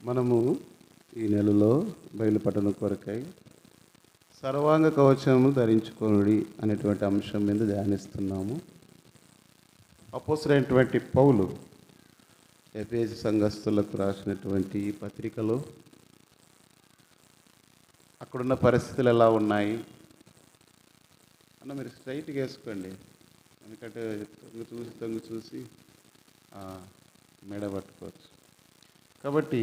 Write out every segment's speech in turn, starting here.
మనము ఈ నెలలో బయలుపట్టణ కొరకై సర్వాంగ కవచము ధరించుకొనుడి అనేటువంటి అంశం మీద ధ్యానిస్తున్నాము. అపోస్తలుడైనటువంటి పౌలు ఎఫెసు సంఘస్థులకు రాసినటువంటి ఈ పత్రికలో అక్కడున్న పరిస్థితులు ఎలా ఉన్నాయి అన్న మీరు స్ట్రైట్గా వేసుకోండి. ఎందుకంటే తొంగి చూసి మెడ పట్టుకోవచ్చు. కాబట్టి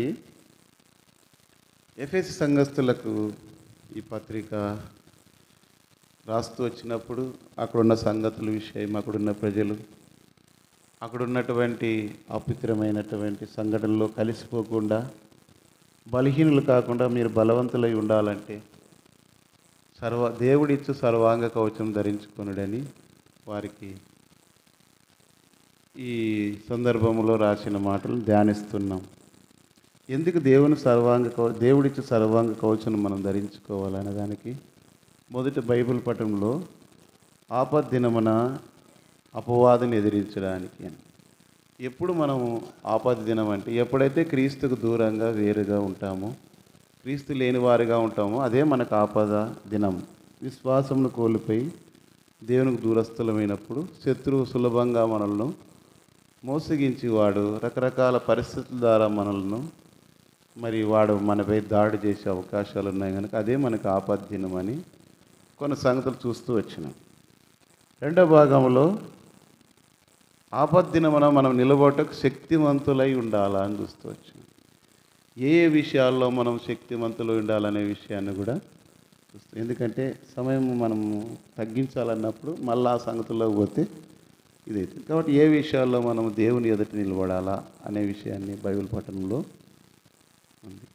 ఎఫెసు సంఘస్థులకు ఈ పత్రిక రాస్తూ వచ్చినప్పుడు అక్కడున్న సంగతుల విషయం, అక్కడున్న ప్రజలు, అక్కడున్నటువంటి అపవిత్రమైనటువంటి సంఘటనలో కలిసిపోకుండా బలహీనులు కాకుండా మీరు బలవంతులై ఉండాలంటే దేవుడిచ్చు సర్వాంగ కవచం ధరించుకొనుడని వారికి ఈ సందర్భంలో రాసిన మాటలు ధ్యానిస్తున్నాం. ఎందుకు దేవుడిచ్చు సర్వాంగ కవచం మనం ధరించుకోవాలనే దానికి మొదటి బైబిల్ పఠంలో ఆపద్దినమున అపవాదిని ఎదిరించడానికి అని. ఎప్పుడు మనము ఆపద దినం అంటే ఎప్పుడైతే క్రీస్తుకు దూరంగా వేరుగా ఉంటామో, క్రీస్తు లేని వారిగా ఉంటామో అదే మనకు ఆపద దినం. విశ్వాసమును కోల్పోయి దేవునికి దూరస్థులమైనప్పుడు శత్రువు సులభంగా మనల్ని మోసగించి వాడు రకరకాల పరిస్థితుల ద్వారా మనల్ని వాడు మనపై దాడి చేసే అవకాశాలు ఉన్నాయి కనుక అదే మనకు ఆపద దినం అని కొన్ని సంగతులు చూస్తూ వచ్చినాం. రెండో భాగంలో ఆపద్దినమున మనం నిలబడటకు శక్తివంతులై ఉండాలా అని చూస్తూ వచ్చాం. ఏ విషయాల్లో మనం శక్తివంతులు ఉండాలనే విషయాన్ని కూడా చూస్తాం. ఎందుకంటే సమయం మనము తగ్గించాలన్నప్పుడు మళ్ళీ ఆ సంగతుల్లోకి పోతే ఇదైతే. కాబట్టి ఏ విషయాల్లో మనం దేవుని ఎదుట నిలబడాలా అనే విషయాన్ని బైబిల్ పఠనంలో ఉంది.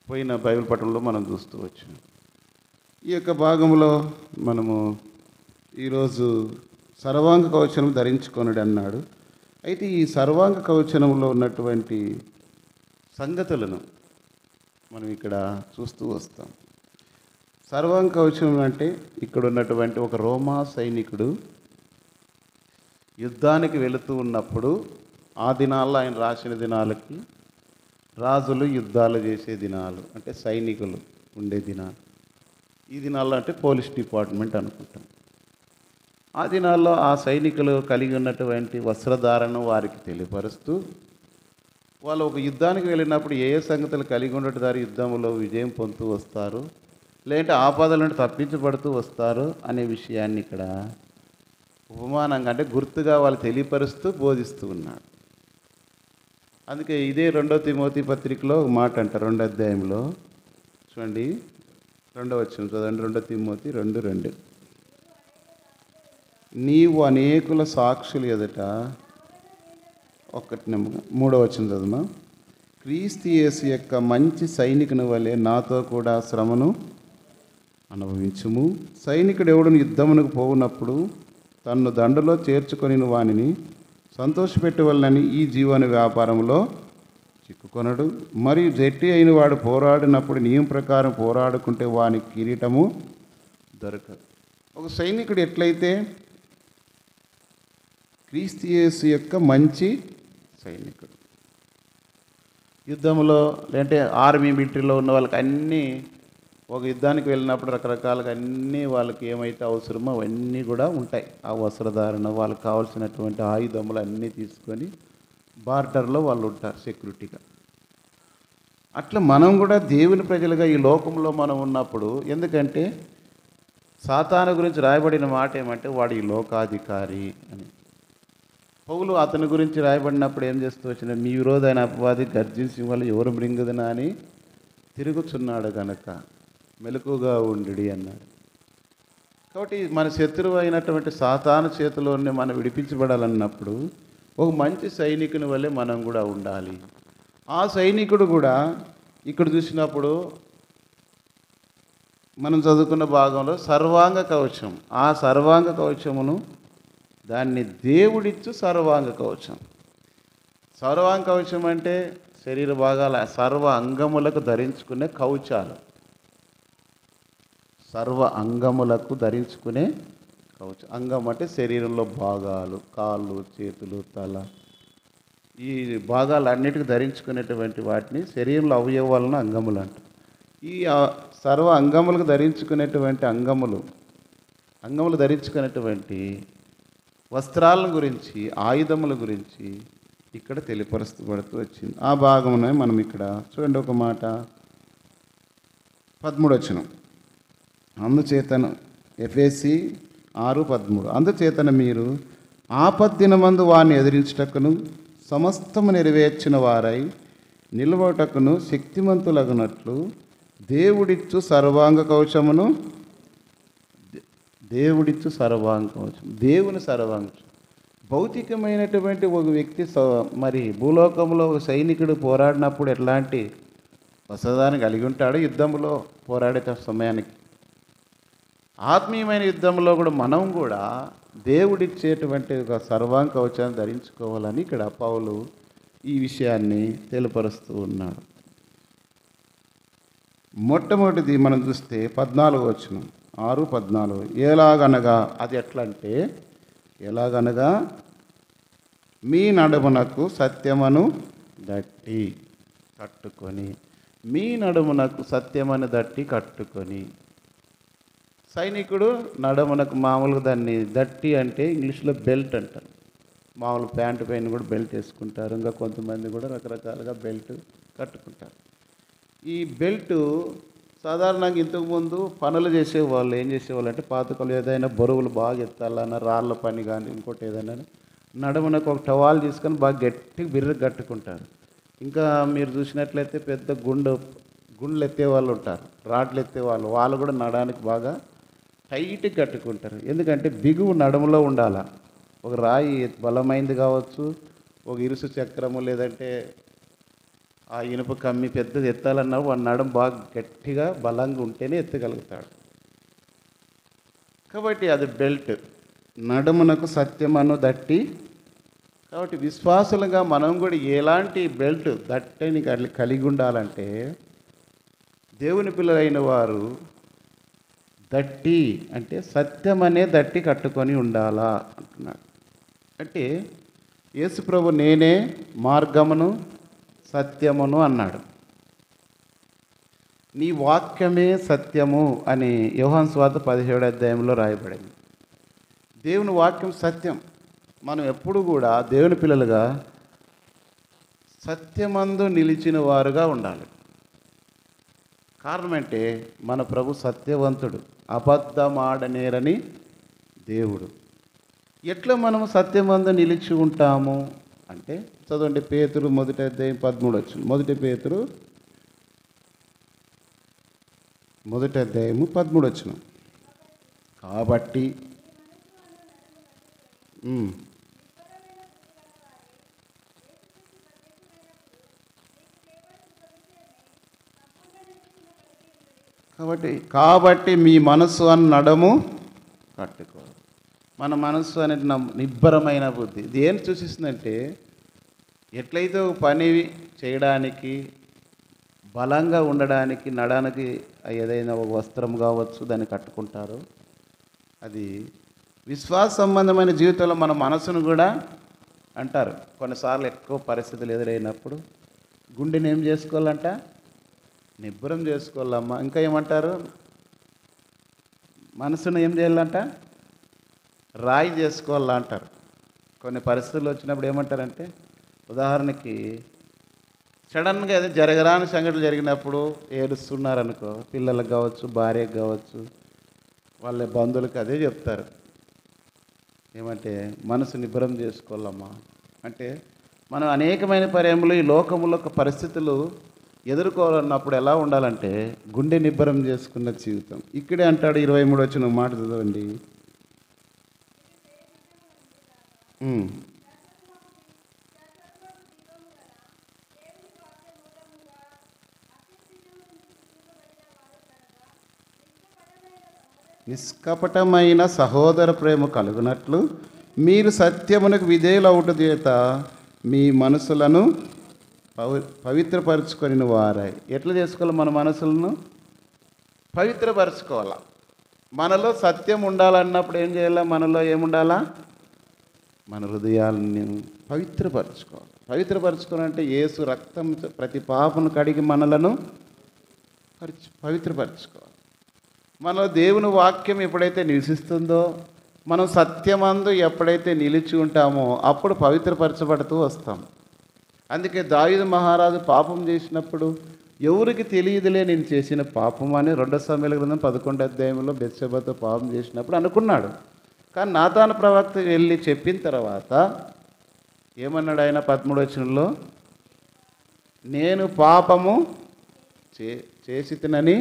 పోయిన బైబిల్ పఠనంలో మనం చూస్తూ వచ్చాం. ఈ యొక్క భాగంలో మనము ఈరోజు సర్వాంగ కవచనం ధరించుకొనుడు అన్నాడు. అయితే ఈ సర్వాంగ కవచనంలో ఉన్నటువంటి సంగతులను మనం ఇక్కడ చూస్తూ వస్తాం. సర్వాంగ కవచనం అంటే ఇక్కడ ఉన్నటువంటి ఒక రోమా సైనికుడు యుద్ధానికి వెళుతూ ఉన్నప్పుడు, ఆ దినాల్లో ఆయన రాసిన దినాలకి రాజులు యుద్ధాలు చేసే దినాలు, అంటే సైనికులు ఉండే దినాలు. ఈ దినాల్లో అంటే పోలీస్ డిపార్ట్మెంట్ అనుకుంటాం. ఆ దినాల్లో ఆ సైనికులు కలిగి ఉన్నటువంటి వస్త్రధారణ వారికి తెలియపరుస్తూ, వాళ్ళు ఒక యుద్ధానికి వెళ్ళినప్పుడు ఏ ఏ సంగతులు కలిగి ఉండేటారు, యుద్ధంలో విజయం పొందుతూ వస్తారు, లేదంటే ఆపదల నుండి తప్పించబడుతూ వస్తారు అనే విషయాన్ని ఇక్కడ ఉపమానంగా అంటే గుర్తుగా వాళ్ళు తెలియపరుస్తూ బోధిస్తూ ఉన్నాడు. అందుకే ఇదే 2 తిమోతి పత్రికలో ఒక మాట అంట, 2వ అధ్యాయంలో చూడండి, 2వ వచనం చదవండి. 2 తిమోతి 2:2 నీవు అనేకుల సాక్షుల ఎదుట 3వ వచనం చదువుమా. క్రీస్తు యేసు యొక్క మంచి సైనికుని వలె నాతో కూడా శ్రమను అనుభవించుము. సైనికుడు ఎవడును యుద్ధమునకు పోవునప్పుడు తన్ను దండలో చేర్చుకొని వానిని సంతోషపెట్టవలనని ఈ జీవన వ్యాపారంలో చిక్కుకొనడు. మరియు జట్టి అయిన వాడు పోరాడినప్పుడు నియమ ప్రకారం పోరాడుకుంటే వానికి కిరీటము దొరకదు. ఒక సైనికుడు ఎట్లయితే క్రీస్తు యేసు యొక్క మంచి సైనికుడు, యుద్ధంలో లేదంటే ఆర్మీ మిలిటరీలో ఉన్న వాళ్ళకి అన్నీ ఒక యుద్ధానికి వెళ్ళినప్పుడు రకరకాలుగా అన్నీ వాళ్ళకి ఏమైతే అవసరమో అవన్నీ కూడా ఉంటాయి. ఆ వస్త్రధారణ, వాళ్ళకి కావాల్సినటువంటి ఆయుధములు అన్నీ తీసుకొని బార్డర్లో వాళ్ళు ఉంటారు సెక్యూరిటీగా. అట్లా మనం కూడా దేవుని ప్రజలుగా ఈ లోకంలో మనం ఉన్నప్పుడు, ఎందుకంటే సాతాను గురించి రాయబడిన మాట ఏమంటే వాడు ఈ లోకాధికారి అని. పౌలు అతని గురించి రాయబడినప్పుడు ఏం చేస్తూ వచ్చిన, మీ విరోధైన అపవాది గర్జించి వాళ్ళు ఎవరు మృంగదునా అని తిరుగుచున్నాడు కనుక మెలకుగా ఉండి అన్నాడు. కాబట్టి మన శత్రువు అయినటువంటి సాతాను చేతిలోనే మనం విడిపించబడాలన్నప్పుడు ఒక మంచి సైనికుని వల్లే మనం కూడా ఉండాలి. ఆ సైనికుడు కూడా ఇక్కడ చూసినప్పుడు మనం చదువుకున్న భాగంలో సర్వాంగ కవచం, ఆ సర్వాంగ కవచమును దాన్ని దేవుడిచ్చు సర్వాంగ కవచం. సర్వాంగ కవచం అంటే శరీర భాగాల సర్వ అంగములకు ధరించుకునే కవచాలు, సర్వ అంగములకు ధరించుకునే కవచం. అంగం అంటే శరీరంలో భాగాలు, కాళ్ళు, చేతులు, తల, ఈ భాగాలన్నిటికీ ధరించుకునేటువంటి వాటిని శరీరంలో అవయవాలను అంగములు అంటారు. ఈ సర్వ అంగములకు ధరించుకునేటువంటి అంగములు ధరించుకునేటువంటి వస్త్రాలను గురించి, ఆయుధముల గురించి ఇక్కడ తెలియపరచబడుతూ వచ్చింది. ఆ భాగమునే మనం ఇక్కడ చూడండి. ఒక మాట 13 వచనం. అందుచేతను ఎఫెసీ 6:13 అందుచేతన మీరు ఆపద్దినమందు వారిని ఎదిరించుటకును సమస్తము నెరవేర్చిన వారై నిలవటకును శక్తిమంతులగునట్లు దేవుడిచ్చు సర్వాంగ కవచమును దేవుని సర్వాంగ భౌతికమైనటువంటి ఒక వ్యక్తి మరి భూలోకంలో ఒక సైనికుడు పోరాడినప్పుడు ఎట్లాంటి వసదాన్ని కలిగి ఉంటాడు యుద్ధంలో పోరాడే సమయానికి, ఆత్మీయమైన యుద్ధంలో కూడా మనం కూడా దేవుడిచ్చేటువంటి ఒక సర్వాంగ కవచాన్ని ధరించుకోవాలని ఇక్కడ పౌలు ఈ విషయాన్ని తెలియపరుస్తూ ఉన్నాడు. మొట్టమొదటిది మనం చూస్తే 14 వచనం, 6:14 ఎలాగనగా, అది ఎట్లా అంటే ఎలాగనగా మీ నడుమునకు సత్యమును దట్టి కట్టుకొని, మీ నడుమునకు సత్యమని దట్టి కట్టుకొని. సైనికుడు నడుమునకు మామూలుగా దాన్ని దట్టి అంటే ఇంగ్లీష్లో బెల్ట్ అంటారు. మామూలు ప్యాంటు పైన కూడా బెల్ట్ వేసుకుంటారు, ఇంకా కొంతమంది కూడా రకరకాలుగా బెల్ట్ కట్టుకుంటారు. ఈ బెల్ట్ సాధారణంగా ఇంతకుముందు పనులు చేసేవాళ్ళు ఏం చేసేవాళ్ళు అంటే పాతకాలు ఏదైనా బరువులు బాగా ఎత్తాలన్నా, రాళ్ళ పని కానీ ఇంకోటి ఏదైనా నడుమునకు ఒక టవాల్ తీసుకొని బాగా గట్టిగా బిర్రకు కట్టుకుంటారు. ఇంకా మీరు చూసినట్లయితే పెద్ద గుండ్లు ఎత్తే వాళ్ళు ఉంటారు, రాడ్లు ఎత్తే వాళ్ళు కూడా నడానికి బాగా టైట్గా కట్టుకుంటారు. ఎందుకంటే బిగువు నడుములో ఉండాల. ఒక రాయి బలమైంది కావచ్చు, ఒక ఇరుసు చక్రము లేదంటే ఆ ఇనుప కమ్మి పెద్దది ఎత్తాలన్నా వాడి నడుము బాగా గట్టిగా బలంగా ఉంటేనే ఎత్తగలుగుతాడు. కాబట్టి అది బెల్ట్, నడుమునకు సత్యమను దట్టి. కాబట్టి విశ్వాసులుగా మనం కూడా ఎలాంటి బెల్ట్ దట్టని కలిగి ఉండాలంటే దేవుని పిల్లలైన వారు దట్టి అంటే సత్యమనే దట్టి కట్టుకొని ఉండాలా అంటున్నాడు. అంటే యేసుప్రభు నేనే మార్గమును సత్యమును అన్నాడు. నీ వాక్యమే సత్యము అని యోహాను సువార్త 17వ అధ్యాయంలో రాయబడింది. దేవుని వాక్యం సత్యం. మనం ఎప్పుడు కూడా దేవుని పిల్లలుగా సత్యమందు నిలిచిన వారుగా ఉండాలి. కారణం అంటే మన ప్రభు సత్యవంతుడు, అబద్ధమాడనేరని దేవుడు. ఎట్లా మనం సత్యమందు నిలిచి ఉంటాము అంటే చదవండి. పేతురు 1వ అధ్యాయం 13 వచ్చింది. 1 పేతురు 1వ అధ్యాయము 13 వచ్చిన. కాబట్టి కాబట్టి మీ మనస్సు అని నడము కట్టుకో. మన మనస్సు అనేది నిబ్బరమైన బుద్ధి. ఇది ఏం సూచిస్తుందంటే ఎట్లయితే ఒక పని చేయడానికి బలంగా ఉండడానికి నడానికి ఏదైనా ఒక వస్త్రం కావచ్చు దాన్ని కట్టుకుంటారో, అది విశ్వాస సంబంధమైన జీవితంలో మన మనసును కూడా అంటారు. కొన్నిసార్లు ఎక్కువ పరిస్థితులు ఎదురైనప్పుడు గుండెని ఏం చేసుకోవాలంట, నిబ్బరం చేసుకోవాలమ్మా. ఇంకా ఏమంటారు, మనసును ఏం చేయాలంట, రాయి చేసుకోవాలా అంటారు. కొన్ని పరిస్థితులు వచ్చినప్పుడు ఏమంటారంటే, ఉదాహరణకి సడన్గా ఏదో జరగరాని సంఘటనలు జరిగినప్పుడు ఏడుస్తున్నారనుకో, పిల్లలకు కావచ్చు, భార్యకు కావచ్చు, వాళ్ళ బంధువులకు అదే చెప్తారు. ఏమంటే మనసు నిబ్బరం చేసుకోవాలమ్మా అంటే, మనం అనేకమైన పర్యాయంలో ఈ లోకములో పరిస్థితులు ఎదుర్కోవాలన్నప్పుడు ఎలా ఉండాలంటే గుండె నిబ్బరం చేసుకున్న జీవితం. ఇక్కడే అంటాడు 23 వచ్చిన మాట చదవండి. నిష్కపటమైన సహోదర ప్రేమ కలుగునట్లు మీరు సత్యమునకు విధేయులవుట చేత మీ మనసులను పవిత్రపరచుకొని వారాయి. ఎట్లా చేసుకోవాలి? మన మనసులను పవిత్రపరచుకోవాలా. మనలో సత్యం ఉండాలన్నప్పుడు ఏం చేయాలా? మనలో ఏముండాలా? మన హృదయాలను పవిత్రపరచుకోవాలి. పవిత్రపరచుకోవాలంటే యేసు రక్తం ప్రతి పాపను కడిగి మనలను పవిత్రపరచుకోవాలి. మనలో దేవుని వాక్యం ఎప్పుడైతే నివసిస్తుందో, మనం సత్యమందు ఎప్పుడైతే నిలిచి ఉంటామో అప్పుడు పవిత్రపరచబడుతూ వస్తాం. అందుకే దావీదు మహారాజు పాపం చేసినప్పుడు ఎవరికి తెలియదులే నేను చేసిన పాపం అని 2 సమూయేలు గ్రంథం 11వ అధ్యాయంలో బెత్షెబతో పాపం చేసినప్పుడు అనుకున్నాడు. కానీ నాతాను ప్రవక్త వెళ్ళి చెప్పిన తర్వాత ఏమన్నాడు ఆయన 13వ వచనంలో, నేను పాపము చేసి తినని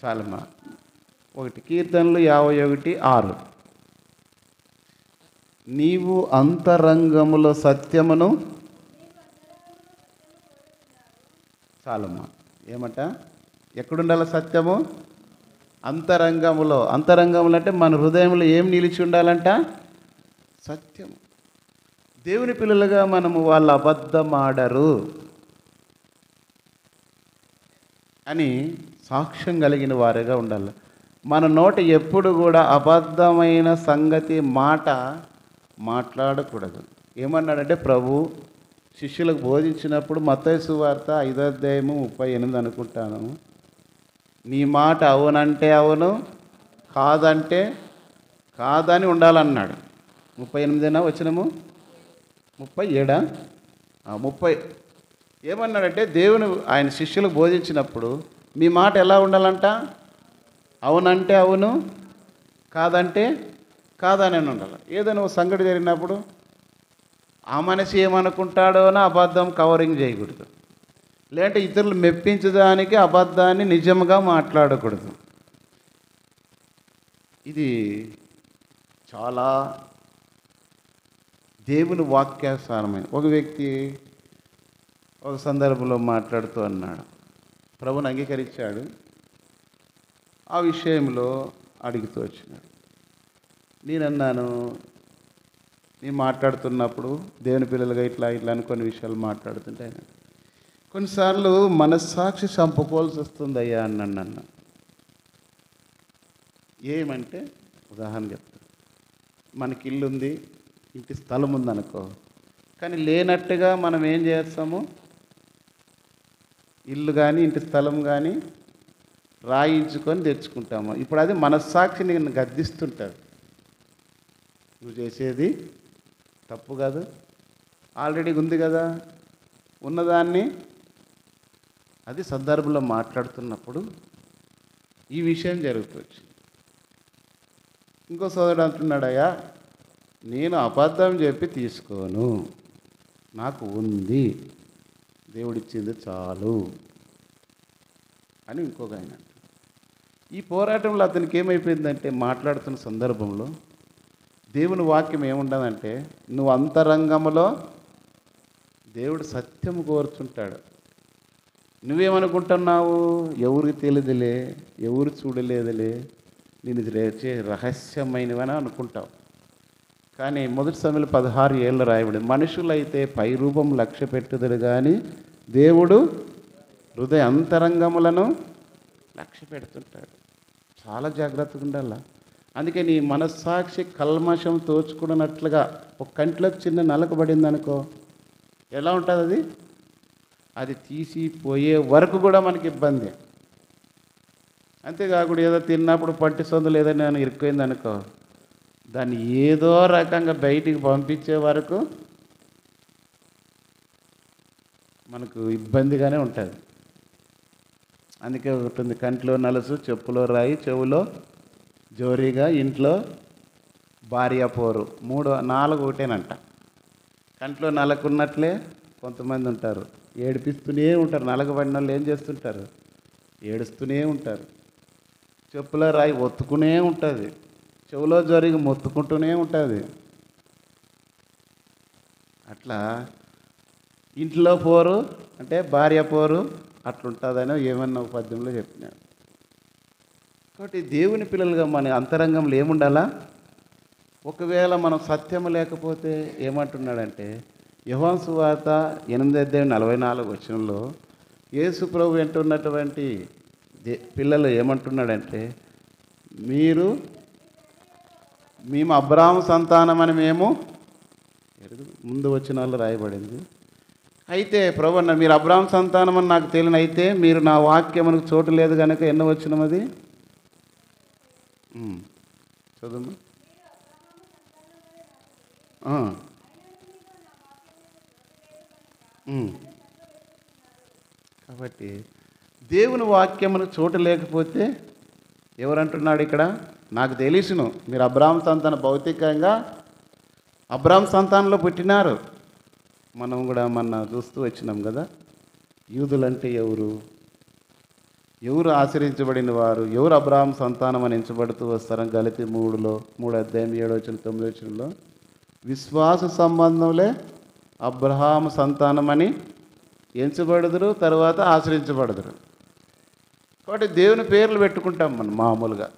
చాలమ్మా. 1 కీర్తనలు 51:6, నీవు అంతరంగములో సత్యమును చాలమ్మా. ఏమంట? ఎక్కడుండాలి సత్యము? అంతరంగములో. అంతరంగములు అంటే మన హృదయంలో ఏం నిలిచి ఉండాలంట? సత్యము. దేవుని పిల్లలుగా మనము వాళ్ళు అబద్ధమాడరు అని సాక్ష్యం కలిగిన వారిగా ఉండాలి. మన నోట ఎప్పుడు కూడా అబద్ధమైన సంగతి మాట మాట్లాడకూడదు. ఏమన్నాడంటే ప్రభు శిష్యులకు బోధించినప్పుడు మత్తయి సువార్త 5వ అధ్యాయము 38 అనుకుంటాను, నీ మాట అవునంటే అవును, కాదంటే కాదని ఉండాలన్నాడు. 38 వచనము 37 30 ఏమన్నాడంటే దేవుని ఆయన శిష్యులకు బోధించినప్పుడు మీ మాట ఎలా ఉండాలంట? అవునంటే అవును, కాదంటే కాదని ఉండాలి. ఏదైనా సంగతి జరిగినప్పుడు ఆ మనిషి ఏమనుకుంటాడో అని అబద్ధం కవరింగ్ చేయకూడదు. లేదంటే ఇతరులు మెప్పించడానికి అబద్ధాన్ని నిజంగా మాట్లాడకూడదు. ఇది చాలా దేవుని వాక్యానుసారమైన. ఒక వ్యక్తి ఒక సందర్భంలో మాట్లాడుతూ అన్నాడు, ప్రభుని అంగీకరించాడు, ఆ విషయంలో అడుగుతూ వచ్చినాడు. నేనన్నాను, నేను మాట్లాడుతున్నప్పుడు దేవుని పిల్లలుగా ఇట్లా అనుకునే విషయాలు మాట్లాడుతుంటే ఆయన కొన్నిసార్లు మనస్సాక్షి చంపుకోవాల్సి వస్తుంది అయ్యా అన్న. ఏమంటే ఉదాహరణ చెప్తాను, మనకి ఇల్లు ఉంది, ఇంటి స్థలం ఉందనుకో, కానీ లేనట్టుగా మనం ఏం చేస్తాము? ఇల్లు కానీ ఇంటి స్థలం కానీ రాయించుకొని తెచ్చుకుంటాము. ఇప్పుడు అది మనస్సాక్షిని గద్దిస్తుంటుంది, నువ్వు చేసేది తప్పు కాదు, ఆల్రెడీ ఉంది కదా, ఉన్నదాన్ని. అది సందర్భంలో మాట్లాడుతున్నప్పుడు ఈ విషయం జరుగుతుంది. ఇంకో సోదరుడు అంటున్నాడయ్యా, నేను అబద్ధం చెప్పి తీసుకోను, నాకు ఉంది, దేవుడిచ్చింది చాలు అని ఇంకొక ఆయన. ఈ పోరాటంలో అతనికి ఏమైపోయిందంటే మాట్లాడుతున్న సందర్భంలో దేవుని వాక్యం ఏముండదంటే, నువ్వు అంతరంగంలో దేవుడు సత్యము కోరుతుంటాడు. నువ్వేమనుకుంటున్నావు? ఎవరికి తెలియదులే, ఎవరు చూడలేదులే, నేను ఇది రహస్యమైనవని అనుకుంటావు. కానీ 1 సమూయేలు 16:7 రాయబడి, మనుషులైతే పై రూపం లక్ష్య పెట్టుదురు కానీ దేవుడు హృదయ అంతరంగములను లక్ష్య పెడుతుంటాడు. చాలా జాగ్రత్తగా ఉండాలి. అందుకే నీ మనస్సాక్షి కల్మషం తోచుకున్నట్లుగా ఒక కంట్లోకి చిన్న నలకబడింది అనుకో, ఎలా ఉంటుంది అది? అది తీసిపోయే వరకు కూడా మనకి ఇబ్బంది. అంతేకాకుండా ఏదో తిన్నప్పుడు పట్టి సొందులు ఏదైనా ఇరుక్కుపోయింది అనుకో, దాన్ని ఏదో రకంగా బయటికి పంపించే వరకు మనకు ఇబ్బందిగానే ఉంటుంది. అందుకే ఉంటుంది, కంట్లో నలుసు, చెప్పులో రాయి, చెవులో జోరీగా, ఇంట్లో భార్య పోరు, 3 4 ఒకటేనంట. కంట్లో నలకున్నట్లే కొంతమంది ఉంటారు, ఏడిపిస్తూనే ఉంటారు. నలగబడిన వాళ్ళు ఏం చేస్తుంటారు? ఏడుస్తూనే ఉంటారు. చెప్పులో రాయి ఒత్తుకునే ఉంటుంది, చెవులో జోరీగా మొత్తుకుంటూనే ఉంటుంది. అట్లా ఇంట్లో పోరు అంటే భార్య పోరు అట్లుంటుందని ఏమన్నా పద్యంలో చెప్పినాడు. కాబట్టి దేవుని పిల్లలుగా మన అంతరంగంలో ఏముండాలా? ఒకవేళ మనం సత్యము లేకపోతే ఏమంటున్నాడంటే, యోహాను సువార్త 8:44 వచనంలో యేసు ప్రభు వింటున్నటువంటి పిల్లలు ఏమంటున్నాడంటే, మీరు మేము అబ్రాహాము సంతానం అని మేము ముందు వచ్చిన వాళ్ళు రాయబడింది. అయితే ప్రభు అన్న మీరు అబ్రాహాము సంతానం అని నాకు తెలియని, అయితే మీరు నా వాక్యమునకు చోటు లేదు కనుక ఎన్నో వచ్చినాం అది చదువు. కాబట్టి దేవుని వాక్యమునకు చోటు లేకపోతే ఎవరంటున్నాడు ఇక్కడ? నాకు తెలిసిను మీరు అబ్రాహాము సంతానం, భౌతికంగా అబ్రాహాము సంతానంలో పుట్టినారు. మనం కూడా మొన్న చూస్తూ వచ్చినాం కదా, యూదులంటే ఎవరు, ఎవరు ఆశ్రయించబడిన వారు, ఎవరు అబ్రాహాము సంతానం అని ఎంచబడుతూ వస్తారని గలతీ 3:7-9 విశ్వాస సంబంధంలే అబ్రహాము సంతానం అని ఎంచబడుదురు, తర్వాత ఆశ్రయించబడుదురు. కాబట్టి దేవుని పేర్లు పెట్టుకుంటాం మనం మామూలుగా,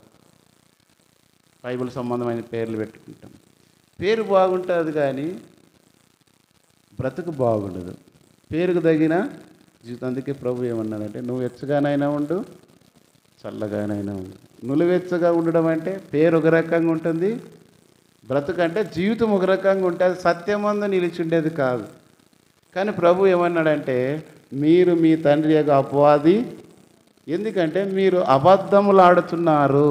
బైబిల్ సంబంధమైన పేర్లు పెట్టుకుంటాం. పేరు బాగుంటుంది కానీ బ్రతుకు బాగుండదు, పేరుకు తగిన జీవితం. అందుకే ప్రభు ఏమన్నాడంటే నువ్వు వెచ్చగానైనా ఉండు, చల్లగానైనా ఉండు. నులివెచ్చగా ఉండడం అంటే పేరు ఒక రకంగా ఉంటుంది, బ్రతుకు అంటే జీవితం ఒక రకంగా ఉంటుంది, సత్యమందు నిలిచి ఉండేది కాదు. కానీ ప్రభు ఏమన్నాడంటే మీరు మీ తండ్రి యొక్క అపవాది, ఎందుకంటే మీరు అబద్ధములు ఆడుతున్నారు,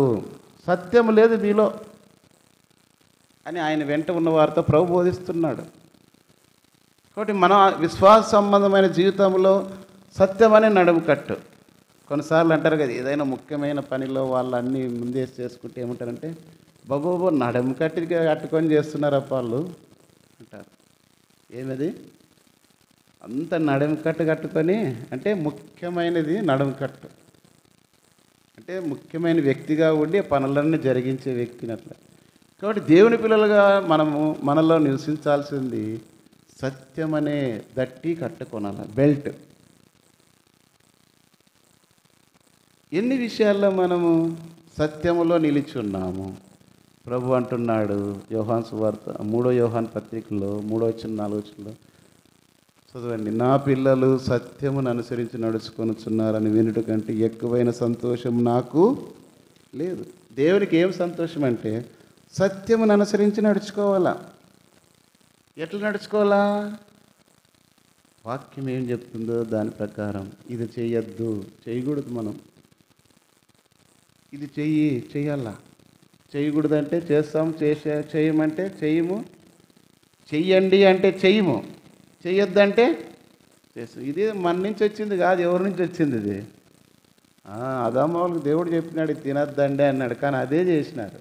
సత్యము లేదు మీలో అని ఆయన వెంట ఉన్న వారితో ప్రభు బోధిస్తున్నాడు. కాబట్టి మన విశ్వాస సంబంధమైన జీవితంలో సత్యమనే నడుము కట్టు. కొన్నిసార్లు అంటారు కదా, ఏదైనా ముఖ్యమైన పనిలో వాళ్ళు అన్నీ ముందే చేసుకుంటే ఏమంటారంటే బాబు నడుము కట్టుకొని చేస్తున్నారు వాళ్ళు అంటారు. ఏమది అంత నడుము కట్టుకొని అంటే ముఖ్యమైనది నడుము కట్టు అంటే ముఖ్యమైన వ్యక్తిగా ఉండి పనులన్నీ జరిగించే వ్యక్తిని అట్లా. కాబట్టి దేవుని పిల్లలుగా మనలో నివసించాల్సింది సత్యమనే దట్టి కట్టుకోనాలి, బెల్ట్. ఎన్ని విషయాల్లో మనము సత్యములో నిలిచి ఉన్నాము. ప్రభు అంటున్నాడు యోహాను సువార్త 3వ యోహాను పత్రికలో 3:4 చదవండి, నా పిల్లలు సత్యమును అనుసరించి నడుచుకొనుచున్నారని వినుట కంటే ఎక్కువైన సంతోషం నాకు లేదు. దేవునికి ఏం సంతోషం అంటే సత్యమును అనుసరించి నడుచుకోవాలా. ఎట్లా నడుచుకోవాలా? వాక్యం ఏం చెప్తుందో దాని ప్రకారం. ఇది చేయొద్దు, చేయకూడదు, మనం ఇది చెయ్యాలా. చేయకూడదంటే చేస్తాము, చేయమంటే చెయ్యము, చెయ్యండి అంటే చెయ్యము, చెయ్యొద్దంటే చేస్తాం. ఇది మన నుంచి వచ్చింది కాదు, ఎవరి నుంచి వచ్చింది ఇది? ఆదాము వాళ్ళకి దేవుడు చెప్పినాడు ఇది తినొద్దండి అన్నాడు, కానీ అదే చేసినారు.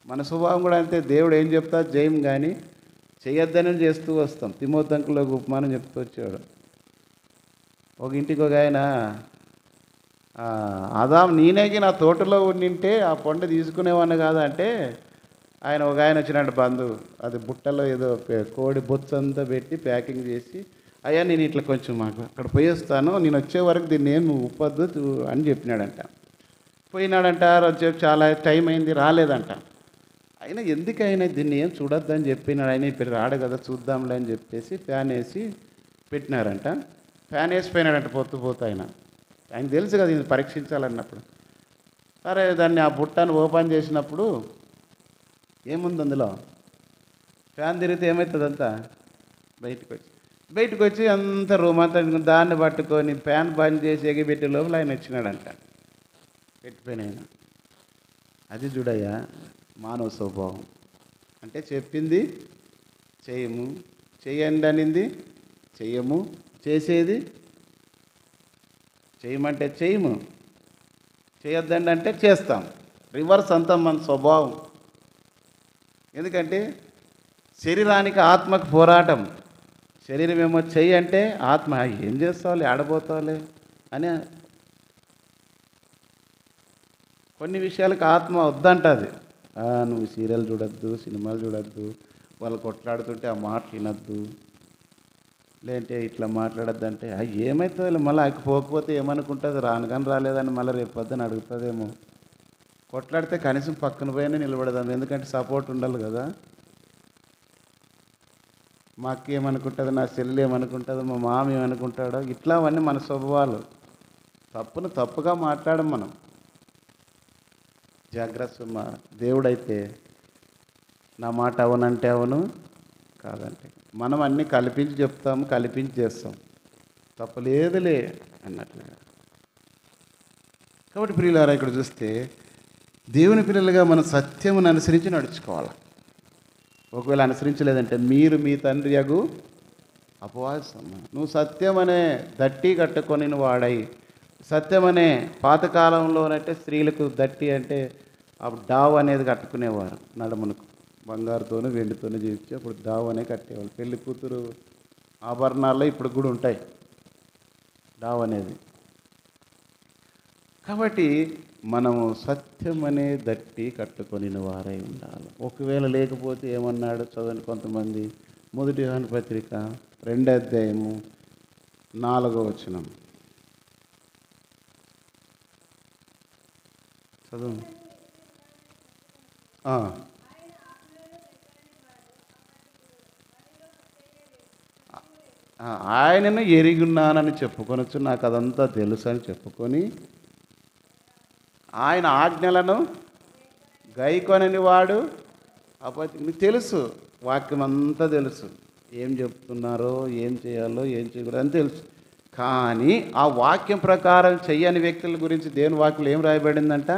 మన స్వభావం కూడా అంతే. దేవుడు ఏం చెప్తా జయం, కానీ చేయొద్దని చేస్తూ వస్తాం. తిమోతి ఉపమానం చెప్తూ వచ్చాడు. ఒక ఇంటికి ఒక ఆయన, ఆదాము నేనేకి నా తోటలో ఉండింటే ఆ పండు తీసుకునేవాడిని కాదా అంటే, ఒక ఆయన వచ్చినాడు బంధువు, అది బుట్టలో ఏదో కోడి బొచ్చంతా పెట్టి ప్యాకింగ్ చేసి, అయ్యా నేను ఇట్లా కొంచెం మాకు అక్కడ పోయేస్తాను, నేను వచ్చే వరకు దీన్ని ఏం ఉప్పొద్దు అని చెప్పినాడంట. పోయినాడంట, వచ్చే చాలా టైం అయింది, రాలేదంట. అయినా ఎందుకైనా దీన్ని ఏం చూడొద్దని చెప్పినాడు. ఆయన ఇప్పుడు రాడు కదా చూద్దాంలే అని చెప్పేసి ఫ్యాన్ వేసి పెట్టినారంట. ఫ్యాన్ వేసిపోయినాడంట పోతూ ఆయన తెలుసు కదా ఇది పరీక్షించాలన్నప్పుడు. సరే దాన్ని ఆ బుట్టను ఓపెన్ చేసినప్పుడు ఏముంది అందులో? ఫ్యాన్ తిరిగితే ఏమవుతుంది? అంతా బయటకు వచ్చి అంత రూమ్ అంతా దాన్ని పట్టుకొని ఫ్యాన్ బంద్ చేసి ఎగిపెట్టే లోపల ఆయన వచ్చినాడంట. పెట్టిపోయిన ఆయన. అది చూడయ్యా మానవ స్వభావం అంటే. చెప్పింది చేయము, చేయండి అనింది చెయ్యము, చేసేది చేయమంటే చేయము, చేయొద్దండి అంటే చేస్తాం. రివర్స్ అంతా మన స్వభావం. ఎందుకంటే శరీరానికి ఆత్మకు పోరాటం. శరీరం ఏమో చెయ్యి అంటే ఆత్మ ఏం చేస్తావులే, ఆడబోతావులే అని. కొన్ని విషయాలకు ఆత్మ వద్దంటుంది. నువ్వు సీరియల్ చూడొద్దు, సినిమాలు చూడొద్దు, వాళ్ళు కొట్లాడుతుంటే ఆ మాటలు వినొద్దు, లేదంటే ఇట్లా మాట్లాడొద్దు అంటే ఏమవుతుంది మళ్ళీ పోకపోతే ఏమనుకుంటుంది, రానుగాని రాలేదని మళ్ళీ రేపు పొద్దున అడుగుతుందేమో. కొట్లాడితే కనీసం పక్కన పోయినా నిలబడదాం, ఎందుకంటే సపోర్ట్ ఉండాలి కదా. మా అక్క ఏమనుకుంటుంది, నా చెల్లి ఏమనుకుంటుంది, మా మామ ఏమనుకుంటాడో, ఇట్లా అవన్నీ మన స్వభావాలు. తప్పును తప్పుగా మాట్లాడం మనం. జాగ్రత్త. దేవుడైతే నా మాట అవునంటే అవును, కాదంటే మనం అన్నీ కల్పించి చెప్తాము, కల్పించి చేస్తాం. తప్పలేదులే అన్నట్లుగా. కాబట్టి ప్రియులారా, ఇక్కడ చూస్తే దేవుని పిల్లలుగా మనం సత్యమును అనుసరించి నడుచుకోవాలి. ఒకవేళ అనుసరించలేదంటే మీరు మీ తండ్రి యగు అపవాసం. నువ్వు సత్యం అనే దట్టి కట్టుకొని వాడై, సత్యం అనే పాతకాలంలోనంటే స్త్రీలకు దట్టి అంటే అప్పుడు డావ్ అనేది కట్టుకునేవారు నడుమునకు. బంగారుతోనూ వెండితోనూ చేయించి అప్పుడు డావ్ అనే కట్టేవాళ్ళు. పెళ్లి కూతురు ఆభరణాల్లో ఇప్పుడు కూడా ఉంటాయి డావ్ అనేది. కాబట్టి మనము సత్యం అనే దట్టి కట్టుకొని వారై ఉండాలి. ఒకవేళ లేకపోతే ఏమన్నాడు చదవండి. కొంతమంది మొదటి యోహాను పత్రిక 2వ అధ్యాయము 4వ వచనం చదువు. ఆయనను ఎరిగున్నానని చెప్పుకొనొచ్చు, నాకు అదంతా తెలుసు అని చెప్పుకొని ఆయన ఆజ్ఞలను గైకొనని వాడు మీకు తెలుసు, వాక్యం అంతా తెలుసు, ఏం చెప్తున్నారో, ఏం చేయాలో, ఏం చేయకూడదు అని తెలుసు. కానీ ఆ వాక్యం ప్రకారం చెయ్యని వ్యక్తుల గురించి దేవుని వాక్యం ఏం రాయబడిందంట?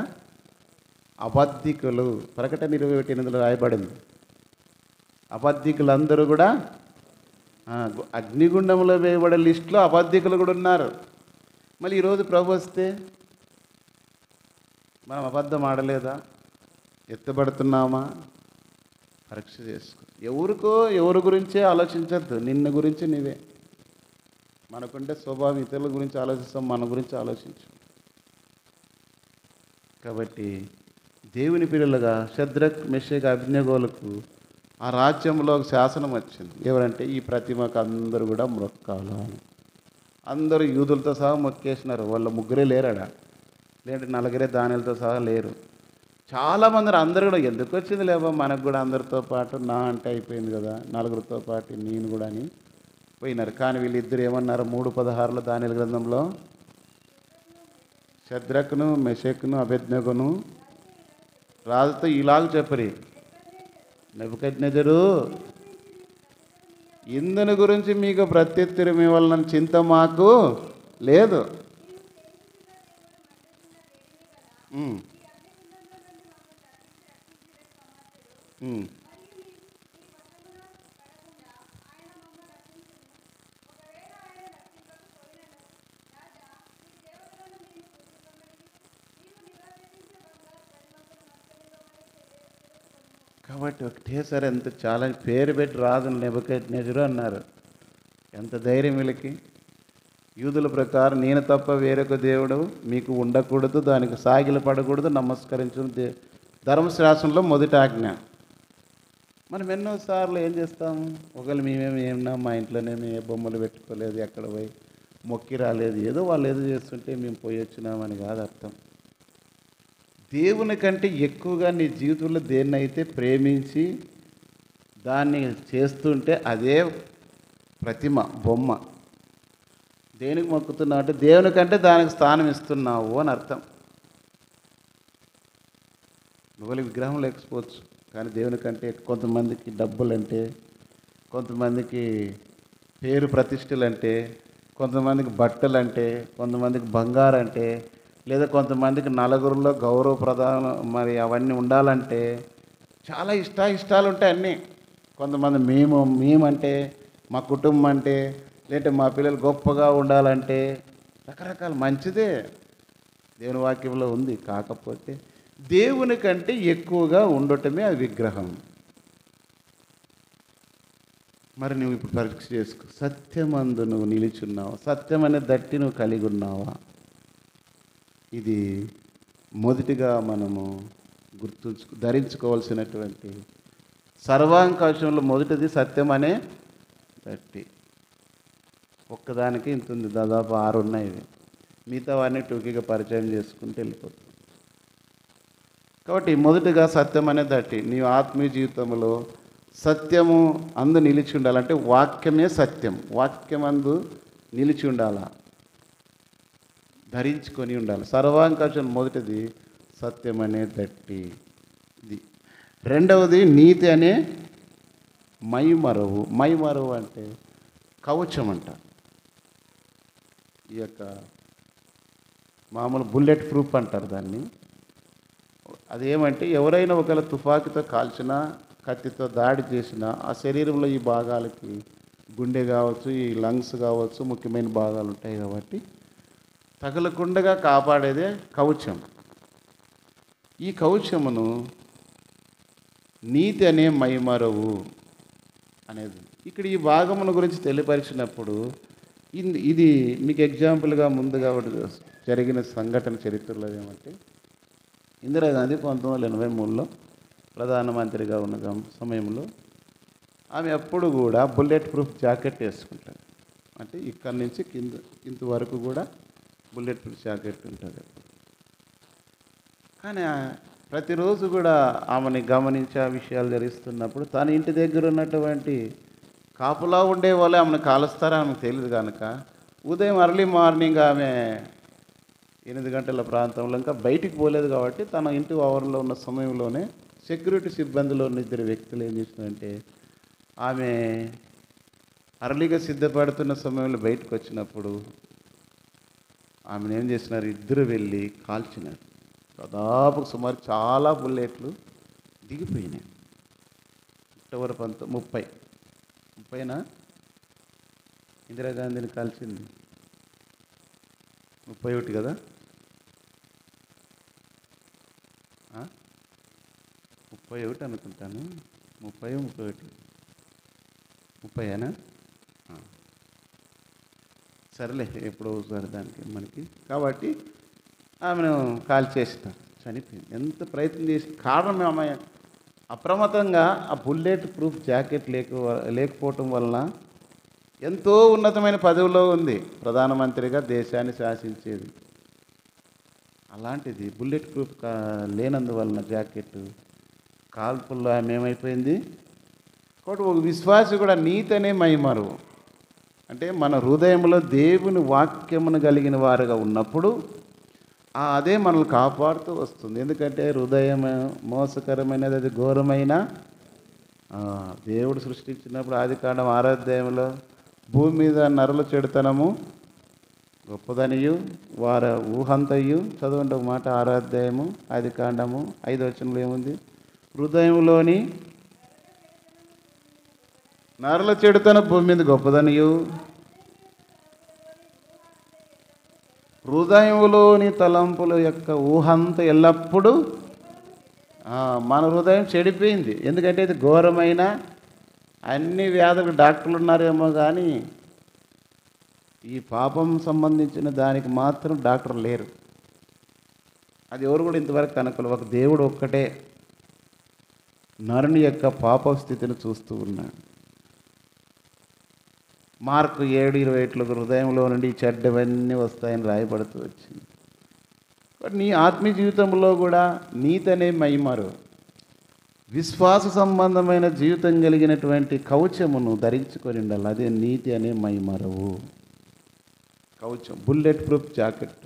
అబద్ధికులు. ప్రకటన 21:8 రాయబడింది. అబద్ధికులందరూ కూడా అగ్నిగుండంలో వేయబడే లిస్టులో అబద్ధికులు కూడా ఉన్నారు. మళ్ళీ ఈరోజు ప్రభు వస్తే మనం అబద్ధం ఆడలేదా? ఎత్తబడుతున్నామా? పరీక్ష చేసుకో. ఎవరి గురించే ఆలోచించద్దు, నిన్ను గురించి నీవే. మనకుంటే స్వభావం ఇతరుల గురించి ఆలోచిస్తాం, మన గురించి ఆలోచించు. కాబట్టి దేవుని పిల్లలుగా షద్రక్, మెషక్, అబేద్నెగోలకు ఆ రాజ్యంలో ఒక శాసనం వచ్చింది. ఎవరంటే ఈ ప్రతిమకు అందరూ కూడా మొక్కాలి అని. అందరూ యూదులతో సహా మొక్కేసినారు. వాళ్ళ ముగ్గురే లేరాడ, లేదంటే నలుగురే దానిలతో సహా లేరు. చాలామంది అందరూ కూడా ఎందుకు వచ్చింది లేవో మనకు కూడా అందరితో పాటు నా అంటే అయిపోయింది కదా, నలుగురితో పాటు నేను కూడా అని పోయినారు. కానీ వీళ్ళిద్దరు ఏమన్నారు? 3:16 దానియేలు గ్రంథంలో షద్రక్ను, మెషక్ను, అబేద్నెగోను రాజుతో ఇలాగ చెప్పరి, నెబుకద్నెజరు, ఇందుని గురించి మీకు ప్రత్యుత్తరం ఇవ్వాలన్న చింత మాకు లేదు. కాబట్టి ఒకటేసారి ఎంత చాలా పేరు పెట్టి రాజు నెబుకద్నెజరు అన్నారు. ఎంత ధైర్యం వీళ్ళకి! యూదుల ప్రకారం నేను తప్ప వేరొక దేవుడు మీకు ఉండకూడదు, దానికి సాగిల పడకూడదు, నమస్కరించు ధర్మశాస్త్రంలో మొదటి ఆజ్ఞ. మనం ఎన్నోసార్లు ఏం చేస్తాము? ఒకవేళ మేమేమి ఏమన్నా మా ఇంట్లోనేమి ఏ బొమ్మలు పెట్టుకోలేదు, ఎక్కడ పోయి మొక్కి రాలేదు, ఏదో వాళ్ళు ఏదో చేస్తుంటే మేము పోయి వచ్చినామని కాదు అర్థం. దేవుని కంటే ఎక్కువగా నీ జీవితంలో దేన్నైతే ప్రేమించి దాన్ని చేస్తుంటే అదే ప్రతిమ, బొమ్మ. దేనికి మొక్కుతున్నావు అంటే దేవుని కంటే దానికి స్థానం ఇస్తున్నావు అని అర్థం. నువ్వు విగ్రహం లేకపోవచ్చు, కానీ దేవుని కంటే కొంతమందికి డబ్బులంటే, కొంతమందికి పేరు ప్రతిష్టలంటే, కొంతమందికి బట్టలంటే, కొంతమందికి బంగారం అంటే, లేదా కొంతమందికి నలుగురిలో గౌరవ ప్రధానం మరి అవన్నీ ఉండాలంటే చాలా ఇష్టాలు ఉంటాయి అన్నీ. కొంతమంది మేమంటే, మా కుటుంబం అంటే, లేదంటే మా పిల్లలు గొప్పగా ఉండాలంటే రకరకాల. మంచిదే, దేవుని వాక్యంలో ఉంది. కాకపోతే దేవుని కంటే ఎక్కువగా ఉండటమే అది విగ్రహం. మరి నువ్వు ఇప్పుడు పరీక్ష చేసుకో. సత్యమందు నువ్వు నిలిచున్నావా? సత్యం అనే దట్టి నువ్వు కలిగి ఉన్నావా? ఇది మొదటిగా మనము ధరించుకోవాల్సినటువంటి సర్వాంకాశంలో మొదటిది సత్యం అనే దట్టి. ఒక్కదానికి ఇంత ఉంది, దాదాపు 6 ఉన్నాయి. మిగతా వారిని టూకీగా పరిచయం చేసుకుంటూ వెళ్ళిపోతుంది. కాబట్టి మొదటిగా సత్యం అనే దట్టి. నీవు ఆత్మీయ జీవితంలో సత్యము అందు నిలిచి ఉండాలంటే వాక్యమే సత్యం. వాక్యం అందు నిలిచి ఉండాలా, ధరించుకొని ఉండాలి. సర్వాంకాశం మొదటిది సత్యం అనే దట్టి. ఇది రెండవది నీతి అనే మైమరువు. మైమరువు అంటే కవచం అంట. ఈ యొక్క మామూలు బుల్లెట్ ప్రూఫ్ అంటారు దాన్ని. అదేమంటే ఎవరైనా ఒకవేళ తుపాకీతో కాల్చినా, కత్తితో దాడి చేసినా ఆ శరీరంలో ఈ భాగాలకి గుండె కావచ్చు, ఈ లంగ్స్ కావచ్చు, ముఖ్యమైన భాగాలు ఉంటాయి కాబట్టి తగలకుండా కాపాడేదే కవచం. ఈ కవచమును నీతి అనే మైమరువు అనేది ఇక్కడ ఈ భాగమును గురించి తెలియపరిచినప్పుడు ఇది మీకు ఎగ్జాంపుల్గా ముందుగా జరిగిన సంఘటన చరిత్రలో ఏమంటే, ఇందిరాగాంధీ 1983లో ప్రధానమంత్రిగా ఉన్న సమయంలో ఆమె ఎప్పుడు కూడా బుల్లెట్ ప్రూఫ్ జాకెట్ వేసుకుంటారు. అంటే ఇక్కడి నుంచి ఇంతవరకు కూడా బుల్లెట్ ప్రూఫ్ జాకెట్ ఉంటుంది. కానీ ప్రతిరోజు కూడా ఆమెని గమనించి ఆ విషయాలు జరిగిస్తున్నప్పుడు తన ఇంటి దగ్గర ఉన్నటువంటి కాపులా ఉండే వాళ్ళే ఆమెను కాలుస్తారో ఆమెకు తెలియదు కనుక ఉదయం అర్లీ మార్నింగ్ ఆమె 8 గంటల ప్రాంతంలో ఇంకా బయటికి పోలేదు కాబట్టి తన ఇంటి ఓవర్లో ఉన్న సమయంలోనే సెక్యూరిటీ సిబ్బందిలో ఉన్న 2 వ్యక్తులు ఏం చేసినారంటే ఆమె అర్లీగా సిద్ధపడుతున్న సమయంలో బయటకు వచ్చినప్పుడు ఆమెను ఏం చేసినారు, 2 వెళ్ళి కాల్చినారు. దాదాపు సుమారు చాలా బుల్లెట్లు దిగిపోయినాయి. అక్టోబర్ 30న ఇందిరాగాంధీని కాల్చింది 31 కదా, 31 అనుకుంటాను. 30 సరేలే ఎప్పుడో ఒకసారి దానికి మనకి. కాబట్టి ఆమెను కాల్చేసినారు, చనిపోయింది. ఎంత ప్రయత్నం చేసి కారణం ఆమె అప్రమత్తంగా ఆ బుల్లెట్ ప్రూఫ్ జాకెట్ లేకపోవటం వలన ఎంతో ఉన్నతమైన పదవిలో ఉంది, ప్రధానమంత్రిగా దేశాన్ని శాసించేది. అలాంటిది బుల్లెట్ ప్రూఫ్ లేనందువలన జాకెట్ కాల్పుల్లో ఆమె ఏమైపోయింది. కాబట్టి ఒక విశ్వాసి కూడా నీతి అనే మైమరువు అంటే మన హృదయంలో దేవుని వాక్యమును కలిగిన వారుగా ఉన్నప్పుడు అదే మనల్ని కాపాడుతూ వస్తుంది. ఎందుకంటే హృదయం మోసకరమైనది, అది ఘోరమైన. దేవుడు సృష్టించినప్పుడు ఆదికాండం 6వ అధ్యాయంలో భూమి మీద నరుల చెడుతనము గొప్పదనియు వారి ఊహంతయు చదవండి ఒక మాట. 6వ అధ్యాయము ఆదికాండము 5వ వచనంలో ఏముంది, హృదయంలోని నరుల చెడుతనం భూమి మీద గొప్పదనియు హృదయంలోని తలంపుల యొక్క ఊహంత ఎల్లప్పుడూ మన హృదయం చెడిపోయింది. ఎందుకంటే ఇది ఘోరమైన అన్ని వ్యాధులకు డాక్టర్లు ఉన్నారేమో కానీ ఈ పాపం సంబంధించిన దానికి మాత్రం డాక్టర్ లేరు. అది ఎవరు కూడా ఇంతవరకు కనుక్కలు. ఒక దేవుడు ఒక్కటే నరుని యొక్క పాప స్థితిని చూస్తూ ఉన్నాడు. మార్కు 7:28 హృదయంలో నుండి చెడ్డవన్నీ వస్తాయని రాయబడుతూ వచ్చింది. నీ ఆత్మీయ జీవితంలో కూడా నీతి అనే మైమరు, విశ్వాస సంబంధమైన జీవితం కలిగినటువంటి కవచమును ధరించుకొని ఉండాలి. అదే నీతి అనే మైమరువు. కవచం బుల్లెట్ ప్రూఫ్ జాకెట్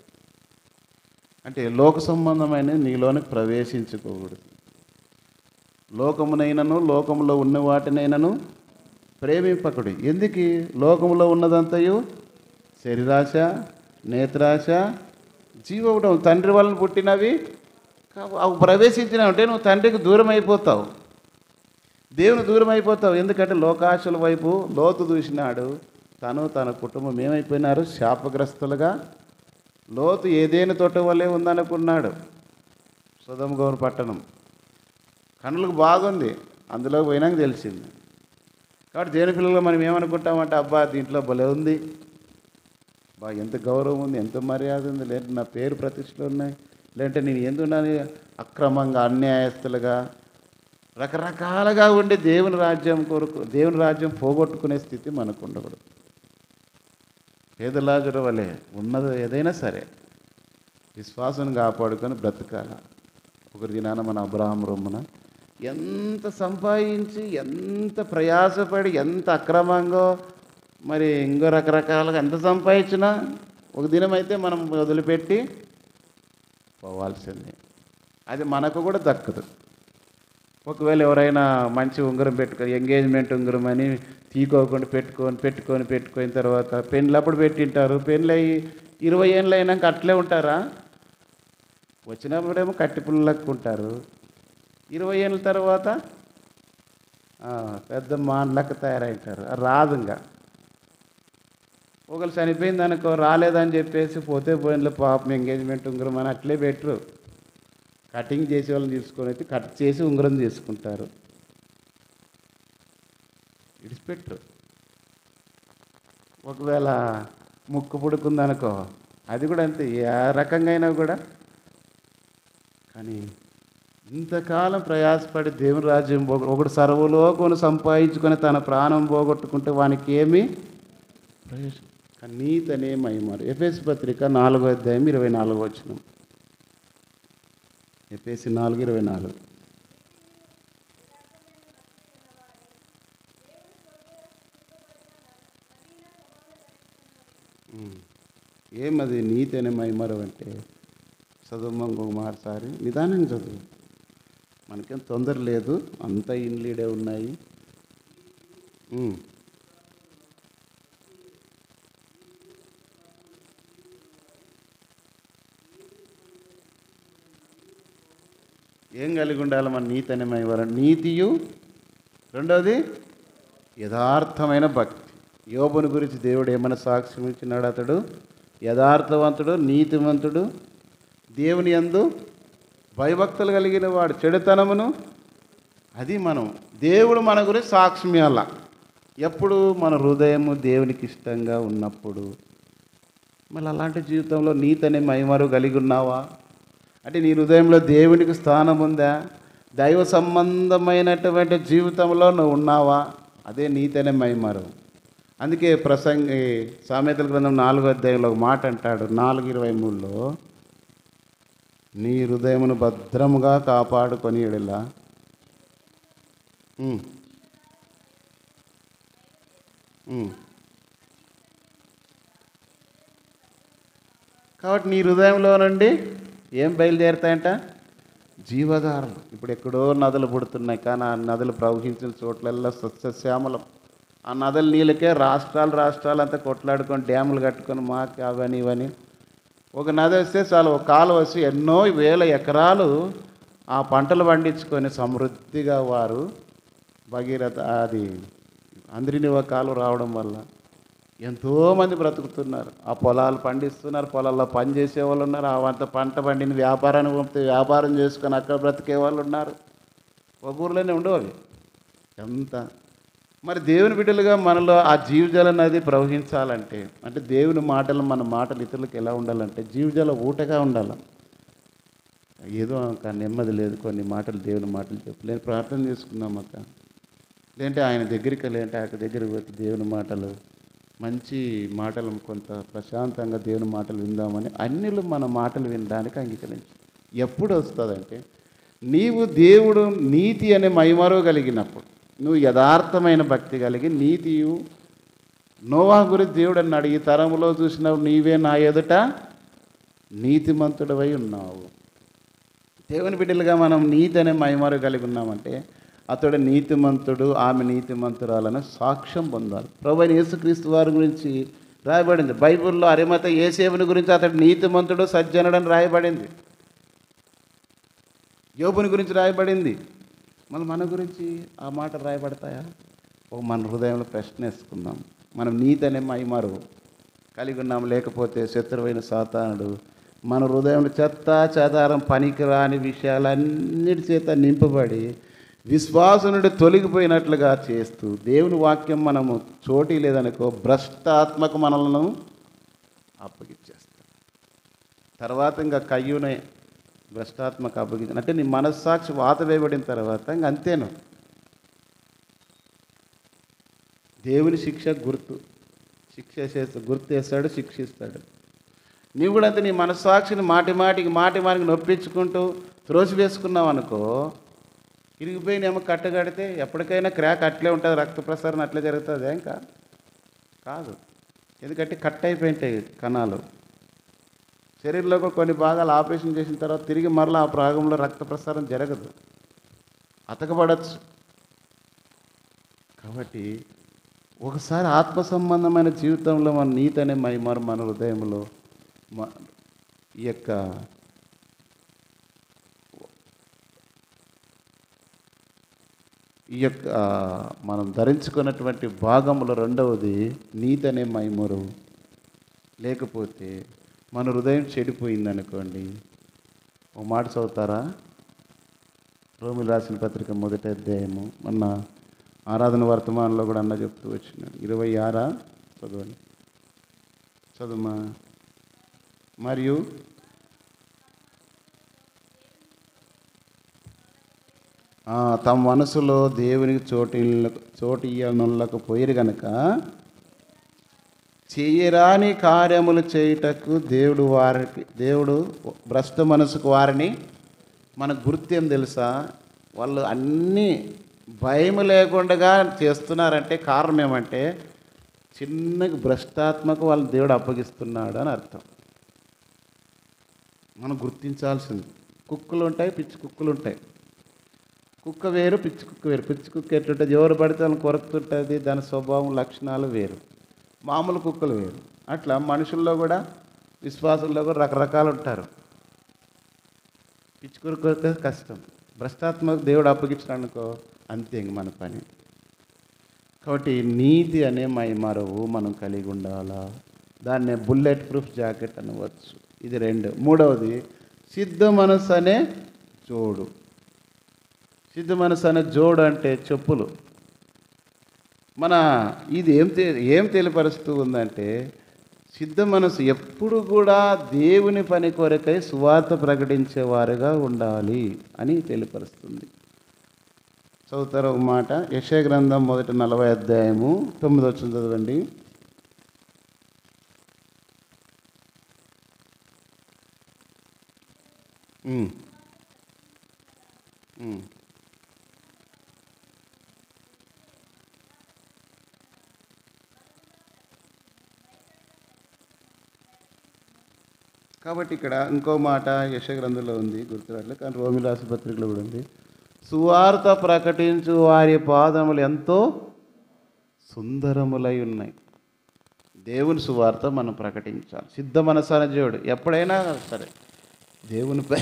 అంటే లోక సంబంధమైన నీలోనికి ప్రవేశించుకోకూడదు. లోకమునైనను లోకములో ఉన్న వాటినైనను ప్రేమింపకుడు. ఎందుకు? లోకంలో ఉన్నదంతయు శరీరాశ, నేత్రాశ, జీవవడం తండ్రి వలన పుట్టినవి అవి ప్రవేశించినవంటే నువ్వు తండ్రికి దూరం అయిపోతావు, దేవుని దూరం అయిపోతావు. ఎందుకంటే లోకాశల వైపు లోతు చూసినాడు. తన కుటుంబం ఏమైపోయినారు, శాపగ్రస్తులుగా. లోతు ఏదేని తోట వల్లే ఉందనుకున్నాడు. సొదొమ గొమొర్రా పట్టణం కన్నులకు బాగుంది, అందులోకి పోయినాక తెలిసింది. కాబట్టి దేవుని పిల్లలు మనం ఏమనుకుంటామంటే అబ్బా దీంట్లో భలే ఉంది, ఎంత గౌరవం ఉంది, ఎంత మర్యాద ఉంది, లేదంటే నా పేరు ప్రతిష్టలు ఉన్నాయి, లేదంటే నేను ఎందున్నాను అక్రమంగా అన్యాయస్తులుగా రకరకాలుగా ఉండి దేవుని రాజ్యం కొరకు దేవుని రాజ్యం పోగొట్టుకునే స్థితి మనకు ఉండకూడదు. పేదలాజరు వలె ఉన్నది ఏదైనా సరే విశ్వాసం కాపాడుకొని బ్రతకాల. ఒకరి దినాన మన అబ్రహాము రొమ్మున ఎంత సంపాదించి ఎంత ప్రయాసపడి ఎంత అక్రమంగా మరి ఇంకో రకరకాలుగా ఎంత సంపాదించినా ఒక దినం అయితే మనం వదిలిపెట్టి పోవాల్సిందే. అది మనకు కూడా దక్కదు. ఒకవేళ ఎవరైనా మంచి ఉంగరం పెట్టుకొని ఎంగేజ్మెంట్ ఉంగరం అని తీకోకుండా పెట్టుకొని తర్వాత పెళ్ళప్పుడు పెట్టింటారు. పెళ్ళి అయ్యి 20 ఏళ్ళు అయినాక అట్లే ఉంటారా? వచ్చినప్పుడేమో కట్టి పుల్లలకు ఉంటారు. 20 ఏళ్ళ తర్వాత పెద్ద మాన్లక్క తయారైంటారు. రాదు. ఇంకా ఒకళ్ళు చనిపోయింది అనుకో, రాలేదని చెప్పేసి పోతే పోయినలో పాపం ఎంగేజ్మెంట్ ఉంగరం అని అట్లే పెట్టరు. కటింగ్ చేసే వాళ్ళని తీసుకొని అయితే కట్ చేసి ఉంగరం తీసుకుంటారు, విడిచిపెట్టరు. ఒకవేళ ముక్కు పుడుకుందనుకో, అది కూడా అంతే, ఏ రకంగా అయినా కూడా. కానీ ఇంతకాలం ప్రయాసపడి దేవుని రాజ్యం ఒకడు సర్వలోకమును సంపాదించుకొని తన ప్రాణం పోగొట్టుకుంటే వానికి ఏమీ ప్రయోజనం. కానీ నీతి అనే మహిమారు. ఎఫెసీ పత్రిక 4వ అధ్యాయం 24వ వచనం. ఎఫెసీ 4:24. ఏమది నీతి అనే మహిమారు అంటే? చదువు ఇంకొకసారి నిదానంగా చదువు, మనకేం తొందర లేదు, అంతా ఇన్లీడే ఉన్నాయి. ఏం కలిగి ఉండాలి మన నీతి అనే మహిమ? నీతియు, రెండవది యథార్థమైన భక్తి. యోబుని గురించి దేవుడు ఏమైనా సాక్ష్యం ఇచ్చినాడు? అతడు యథార్థవంతుడు, నీతివంతుడు, దేవుని యందు భయభక్తులు కలిగిన వాడు. చెడుతనమును అది మనం దేవుడు మన గురించి సాక్ష్యం ఇవ్వాల. ఎప్పుడు మన హృదయము దేవునికి ఇష్టంగా ఉన్నప్పుడు. మళ్ళీ అలాంటి జీవితంలో నీతి అనే మహిమరు కలిగి ఉన్నావా? అంటే నీ హృదయంలో దేవునికి స్థానం ఉందా? దైవ సంబంధమైనటువంటి జీవితంలో నువ్వు ఉన్నావా? అదే నీతి అనే మహిమరు. అందుకే సామెతల గ్రంథం 4వ అధ్యాయంలో ఒక మాట అంటాడు, 4:23లో, నీ హృదయమును భద్రముగా కాపాడుకొని ఎడలా. కాబట్టి నీ హృదయంలో నుండి ఏం బయలుదేరుతాయంట? జీవధారలు. ఇప్పుడు ఎక్కడో నదులు పుడుతున్నాయి, కానీ ఆ నదులు ప్రవహించిన చోట్లల్లా సస్యశ్యామలం. ఆ నదుల నీళ్ళకే రాష్ట్రాలు అంతా కొట్లాడుకొని డ్యాములు కట్టుకొని మాకు అవని ఇవని. ఒక నది వస్తే చాలు, ఒక కాలువ వచ్చి ఎన్నో వేల ఎకరాలు ఆ పంటలు పండించుకొని సమృద్ధిగా వారు భగీరథ అది అందరినీ ఒక కాలువ రావడం వల్ల ఎంతోమంది బ్రతుకుతున్నారు. ఆ పొలాలు పండిస్తున్నారు, పొలాల్లో పని చేసే వాళ్ళు ఉన్నారు, అంత పంట పండిన వ్యాపారాన్ని పంపితే వ్యాపారం చేసుకొని అక్కడ బ్రతికే వాళ్ళు ఉన్నారు. ఒక ఊర్లోనే ఉండవు అవి ఎంత. మరి దేవుని బిడ్డలుగా మనలో ఆ జీవజల నది ప్రవహించాలంటే, అంటే దేవుని మాటలు మన మాటలు ఇతరులకు ఎలా ఉండాలంటే జీవజల ఊటగా ఉండాలి. ఏదో ఒక నెమ్మది లేదు, కొన్ని మాటలు దేవుని మాటలు చెప్పలేని ప్రార్థన చేసుకున్నాం అక్క, లేదంటే ఆయన దగ్గరికి లేదంటే ఆయన దగ్గరికి పోతే దేవుని మాటలు మంచి మాటలు కొంత ప్రశాంతంగా దేవుని మాటలు విందామని అన్నిలు మన మాటలు వినడానికి అంగీకరించి. ఎప్పుడు వస్తుందంటే నీవు దేవుడు నీతి అనే మహిమరో కలిగినప్పుడు, నువ్వు యథార్థమైన భక్తి కలిగి నీతియు. నోవా గురించి దేవుడు అన్నాడు, ఈ తరంలో చూసినప్పుడు నీవే నా ఎదుట నీతిమంతుడవై ఉన్నావు. దేవుని బిడ్డలుగా మనం నీతి అనే మహిమరు కలిగి ఉన్నామంటే అతడు నీతిమంతుడు, ఆమె నీతిమంతురాలని సాక్ష్యం పొందాలి. ప్రభువైన యేసుక్రీస్తు వారి గురించి రాయబడింది బైబిల్లో. అరిమత యేసేపుని గురించి అతడు నీతిమంతుడు, సజ్జనుడని రాయబడింది. యోబుని గురించి రాయబడింది. మళ్ళీ మన గురించి ఆ మాట రాయబడతాయా? మన హృదయంలో ప్రశ్న వేసుకుందాం. మనం నీతి అనే మహిమరు కలిగి ఉన్నాం, లేకపోతే శత్రువైన సాతానుడు మన హృదయంలో చెత్త చెదారం పనికిరాని విషయాలన్నిటి చేత నింపబడి విశ్వాసం నుండి తొలగిపోయినట్లుగా చేస్తూ దేవుని వాక్యం మనము చోటీ లేదనుకో భ్రష్టాత్మకు మనలను అప్పగిచ్చేస్తాం. తర్వాత ఇంకా కయ్యూనే భ్రష్టాత్మకు అప్పగించిన అంటే నీ మనస్సాక్షి వాత వేయబడిన తర్వాత ఇంక అంతేను. దేవుని శిక్ష శిక్ష గుర్తు వేస్తాడు, శిక్షిస్తాడు. నీవు కూడా అంతే, నీ మనస్సాక్షిని మాటికి నొప్పించుకుంటూ త్రోసివేసుకున్నావు అనుకో, ఇరిగిపోయినేమో కట్టగడితే ఎప్పటికైనా క్రాక్ అట్లే ఉంటుంది, రక్త ప్రసరణ అట్లే జరుగుతుంది. ఏం కాదు, ఎందుకంటే కట్ అయిపోయింటాయి కణాలు. శరీరంలో కొన్ని భాగాలు ఆపరేషన్ చేసిన తర్వాత తిరిగి మరలా ఆ భాగంలో రక్త ప్రసారం జరగదు. అతకబడచ్చు. కాబట్టి ఒకసారి ఆత్మ సంబంధమైన జీవితంలో మన నీతి అనే మైమారు మన హృదయంలో ఈ యొక్క మనం ధరించుకున్నటువంటి భాగంలో రెండవది నీతి అనే మైమరు లేకపోతే మన హృదయం చెడిపోయిందనుకోండి. ఒక మాట చదువుతారా? రోమిలు రాసిన పత్రిక 1వ అధ్యాయము, మొన్న ఆరాధన వర్తమానంలో కూడా అన్న చెప్తూ వచ్చినాడు. 26 చదవండి, చదువుమా. మరియు తమ మనసులో దేవునికి చోటు ఇయ్యనొల్లకపోయిరు గనక చేయరాని కార్యములు చేయుటకు దేవుడు భ్రష్ట మనసుకు వారిని మనకు గుర్తేం తెలుసా? వాళ్ళు అన్నీ భయం లేకుండా చేస్తున్నారంటే కారణం ఏమంటే చిన్నగా భ్రష్టాత్మకు వాళ్ళు దేవుడు అప్పగిస్తున్నాడు అని అర్థం. మనం గుర్తించాల్సింది. కుక్కలు ఉంటాయి, పిచ్చి కుక్కలు ఉంటాయి. కుక్క వేరు, పిచ్చి కుక్క వేరు. పిచ్చి కుక్క ఎట్లుంటుంది? ఎవరు పడితే వాళ్ళని కొరుకుతుంటుంది. దాని స్వభావం లక్షణాలు వేరు. మామూలు కుక్కలు వేరు. అట్లా మనుషుల్లో కూడా, విశ్వాసుల్లో కూడా రకరకాలు ఉంటారు. పిచ్చి కుక్క కష్టం. భ్రష్టాత్మకు దేవుడు అప్పగించాడనుకో అంతే ఇంక మన పని. కాబట్టి నీతి అనే మైమరువు మనం కలిగి ఉండాలా. దాన్నే బుల్లెట్ ప్రూఫ్ జాకెట్ అనవచ్చు. ఇది 2. మూడవది సిద్ధ మనసు అనే జోడు. సిద్ధ మనసు అనే జోడు అంటే చెప్పులు. ఇది ఏం తెలియపరుస్తూ ఉందంటే సిద్ధ మనసు ఎప్పుడు కూడా దేవుని పని కొరకై సువార్త ప్రకటించేవారుగా ఉండాలి అని తెలియపరుస్తుంది. చదువుతారు ఒక మాట, యెషయా గ్రంథం 40వ అధ్యాయము 9వ వచనం చదవండి. కాబట్టి ఇక్కడ ఇంకో మాట యెషయా గ్రంథంలో ఉంది, గుర్తురాట్లేదు, కానీ రోమిలు రాసిన పత్రికలో కూడా ఉంది. సువార్త ప్రకటించు వారి పాదములు ఎంతో సుందరములై ఉన్నాయి. దేవుని సువార్త మనం ప్రకటించాలి. సిద్ధ మనసు అనే జోడు ఎప్పుడైనా సరే దేవునిపై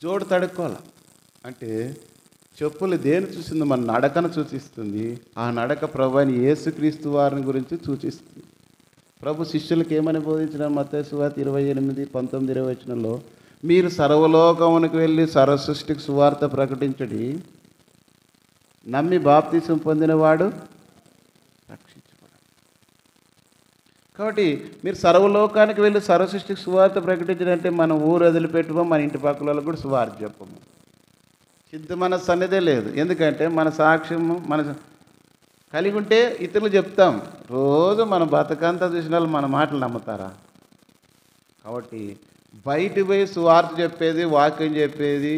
జోడు తడుక్కోవాలి. అంటే చెప్పులు దేని చూసింది? మన నడకను సూచిస్తుంది. ఆ నడక ప్రభు అయిన యేసుక్రీస్తు వారిని గురించి సూచిస్తుంది. ప్రభు శిష్యులకు ఏమని బోధించిన? మత్తయి సువార్త 28:19-20 వచనంలో మీరు సర్వలోకమునికి వెళ్ళి సర్వసృష్టికి సువార్త ప్రకటించడి, నమ్మి బాప్తిసం పొందినవాడు రక్షించబడు. కాబట్టి మీరు సర్వలోకానికి వెళ్ళి సర్వసృష్టికి సువార్త ప్రకటించడంటే మనం ఊరు వదిలిపెట్టుకోము, మన ఇంటి పక్కల వాళ్ళకు కూడా సువార్త చెప్పము. సిద్ధ మనస్సు అనేదే లేదు. ఎందుకంటే మన సాక్ష్యము మన కలిగి ఉంటే ఇతరులు చెప్తాం. రోజు మన బతకంతా చూసిన వాళ్ళు మన మాటలు నమ్ముతారా? కాబట్టి బయట పోయి సువార్త చెప్పేది, వాక్యం చెప్పేది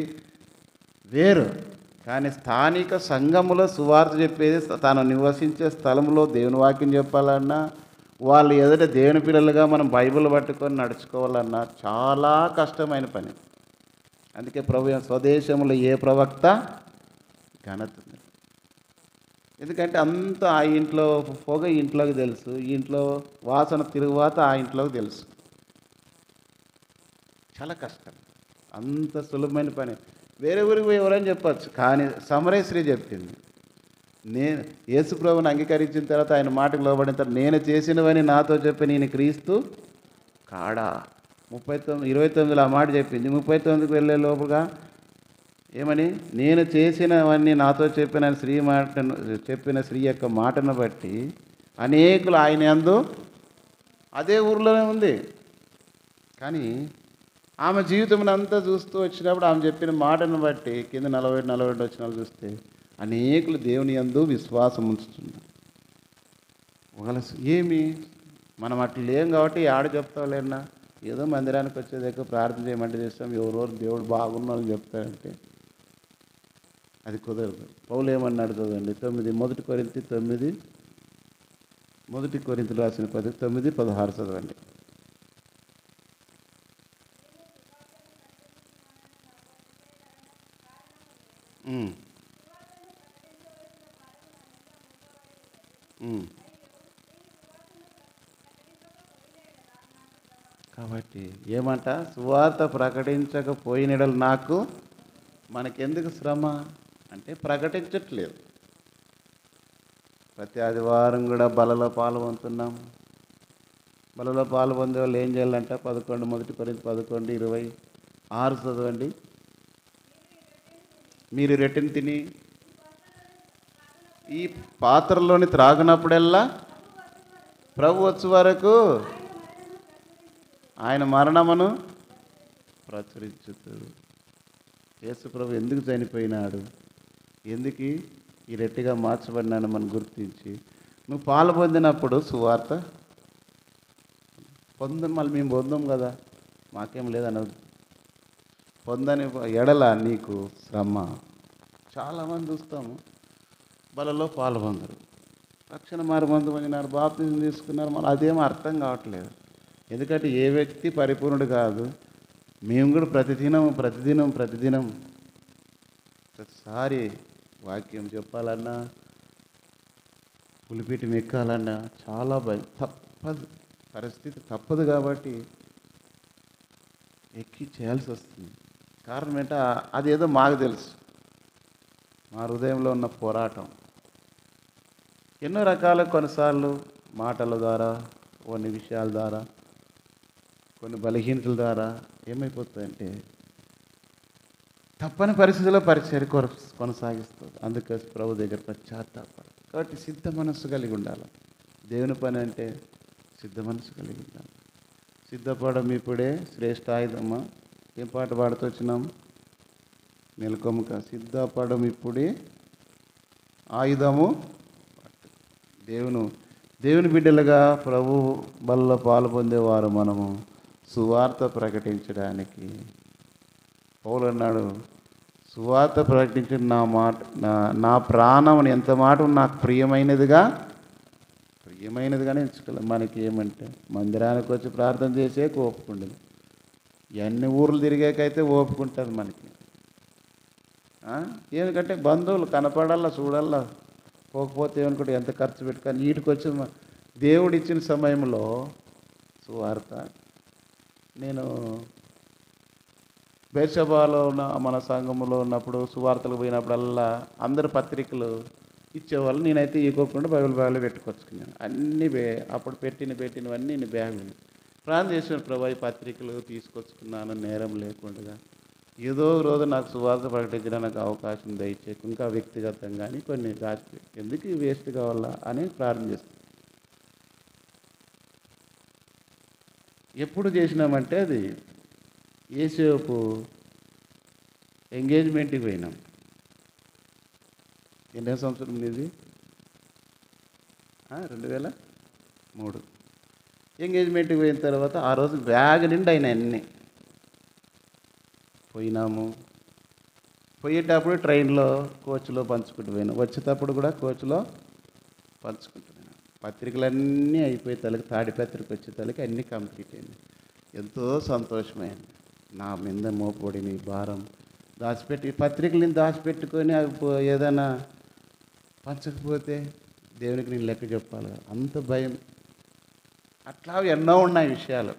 వేరు. కానీ స్థానిక సంఘములో సువార్త చెప్పేది, తాను నివసించే స్థలంలో దేవుని వాక్యం చెప్పాలన్నా, వాళ్ళు ఎదుట దేవుని పిల్లలుగా మనం బైబిల్ పట్టుకొని నడుచుకోవాలన్నా చాలా కష్టమైన పని. అందుకే ప్రభు స్వదేశంలో ఏ ప్రవక్త ఘనత ఉంది. ఎందుకంటే అంత ఆ ఇంట్లో పొగ ఇంట్లోకి తెలుసు, ఇంట్లో వాసన తిరుగువాత ఆ ఇంట్లోకి తెలుసు. చాలా కష్టం. అంత సులభమైన పని. వేరే ఊరికి పోయి ఎవరైనా చెప్పచ్చు, కానీ సమరేశ్రీ చెప్పింది. నేను యేసు ప్రభువుని అంగీకరించిన తర్వాత, ఆయన మాటకు లోబడిన తర్వాత, నేను చేసినవని నాతో చెప్పి నేను క్రీస్తు కాడా. 29 ఆ మాట చెప్పింది. 39కి వెళ్ళే లోపుగా ఏమని? నేను చేసినవన్నీ నాతో చెప్పిన స్త్రీ యొక్క మాటను బట్టి అనేకులు ఆయన యందు, అదే ఊర్లోనే ఉంది. కానీ ఆమె జీవితం అంతా చూస్తూ వచ్చినప్పుడు ఆమె చెప్పిన మాటను బట్టి కింద 40-42 వచనాలు చూస్తే అనేకులు దేవుని యందు విశ్వాసం ఉంచుతున్నారు. ఒకవేళ ఏమి మనం అట్లా లేం కాబట్టి ఆడ చెప్తావులేనా, ఏదో మందిరానికి వచ్చేదాకా ప్రార్థన చేయమంటే చేస్తాం, ఎవరెవరు దేవుడు బాగున్నారని చెప్తారంటే అది కుదరదు. పౌలు ఏమన్నాడు చదవండి, 1 కొరింథీయులకు రాసిన 9:16 చదవండి. ఉమ్, ఉమ్. కాబట్టి ఏమంట, సువార్త ప్రకటించకపోయినడలు నాకు, మనకెందుకు శ్రమ అంటే ప్రకటించట్లేదు. ప్రతి ఆదివారం కూడా బలలో పాల్గొంటున్నాము. బలలో పాల్గొందే వాళ్ళు ఏం చేయాలంట, 11 మొదటి కొరింథీ 11:26 చదవండి. మీరు రెట్టిని తిని ఈ పాత్రలోని త్రాగినప్పుడల్లా ప్రభు వచ్చు వరకు ఆయన మరణమును ప్రచురించుతాడు. యేసు ప్రభు ఎందుకు చనిపోయినాడు, ఎందుకు ఈ రెట్టిగా మార్చబడినాను మనం గుర్తించి, నువ్వు పాలు పొందినప్పుడు సువార్త పొందని, మళ్ళీ మేము పొందాం కదా, మాకేం లేదనదు. పొందని ఎడల నీకు శ్రమ. చాలామంది చూస్తాము బలలో పాల్గొందరు, రక్షణ మారుమందు పొందినారు, బాప్తిజం తీసుకున్నారు, మళ్ళీ అదేమో అర్థం కావట్లేదు. ఎందుకంటే ఏ వ్యక్తి పరిపూర్ణుడు కాదు. మేము కూడా ప్రతిదినం ప్రతిసారి వాక్యం చెప్పాలన్నా, పులిపీఠం ఎక్కాలన్నా చాలా భయం, పరిస్థితి తప్పదు కాబట్టి ఎక్కి చేయాల్సి వస్తుంది. కారణం ఏంటో అదేదో మాకు తెలుసు, మా హృదయంలో ఉన్న పోరాటం ఎన్నో రకాల, కొన్నిసార్లు మాటల ద్వారా, కొన్ని విషయాల ద్వారా, కొన్ని బలహీనతల ద్వారా ఏమైపోతుందంటే తప్పని పరిస్థితుల్లో పరిచర్య కొనసాగిస్తుంది. అందుకే ప్రభు దగ్గర పశ్చాత్తాపడాలి. కాబట్టి సిద్ధ మనస్సు కలిగి ఉండాలి. దేవుని పని అంటే సిద్ధ మనస్సు కలిగి ఉండాలి. సిద్ధపడం ఇప్పుడే శ్రేష్ఠ ఆయుధమ్మా. ఏం పాట పాడుతూ వచ్చినాం? మెలకువక సిద్ధపడం ఇప్పుడే ఆయుధము. దేవుని బిడ్డలుగా ప్రభు బలలో పాలు పొందేవారు మనము సువార్త ప్రకటించడానికి. పౌలు అన్నాడు, సువార్త ప్రకటించిన నా ప్రాణం ఎంత మాట నాకు ప్రియమైనదిగానే ఎంచుకోవాలి. మనకి ఏమంటే మందిరానికి వచ్చి ప్రార్థన చేసే ఓపుకుండదు, ఎన్ని ఊర్లు తిరిగాకైతే ఓపుకుంటుంది మనకి. ఎందుకంటే బంధువులు కనపడాలా, చూడాలా, పోకపోతే ఏమనుకుంటే ఎంత ఖర్చు పెట్టుకొని వీటికి వచ్చి దేవుడు ఇచ్చిన సమయంలో సువార్త. నేను బేర్షబాలో ఉన్న మన సంఘంలో ఉన్నప్పుడు సువార్తలు పోయినప్పుడల్లా అందరు పత్రికలు ఇచ్చేవాళ్ళు. నేనైతే ఇవ్వకుండా బ్యాగులో పెట్టుకొచ్చుకున్నాను. అన్నీ అప్పుడు పెట్టినవన్నీ నేను బ్యాగులు ప్రార్థన చేసిన ప్రభు ఈ పత్రికలు తీసుకొచ్చుకున్నాను నేరం లేకుండా. ఏదో రోజు నాకు సువార్త ప్రకటించడానికి అవకాశం దయచేసి, ఇంకా వ్యక్తిగతంగా కానీ కొన్ని రాసి ఎందుకు వేస్ట్ కావాలా అని ప్రార్థన చేస్తాను. ఎప్పుడు చేసినామంటే అది ఏసేపు ఎంగేజ్మెంట్కి పోయినాం. ఎన్నో సంవత్సరం ఇది? 2003. ఎంగేజ్మెంట్కి పోయిన తర్వాత ఆ రోజు బ్యాగ్ నిండి అయినా అన్నీ పోయినాము. పోయేటప్పుడు ట్రైన్లో కోచ్లో పంచుకుంటూ పోయినాం, వచ్చేటప్పుడు కూడా కోచ్లో పంచుకుంటున్నాను. పత్రికలన్నీ అయిపోయే తలకి, తాడిపత్రిక వచ్చే తలకి అన్నీ కంప్లీట్ అయింది. ఎంతో సంతోషమైంది. నా మీద మోపడిని భారం దాచిపెట్టి, పత్రికలను దాచిపెట్టుకొని అవి ఏదైనా పంచకపోతే దేవునికి నేను లెక్క చెప్పాలి, అంత భయం. అట్లా ఎన్నో ఉన్నాయి విషయాలు.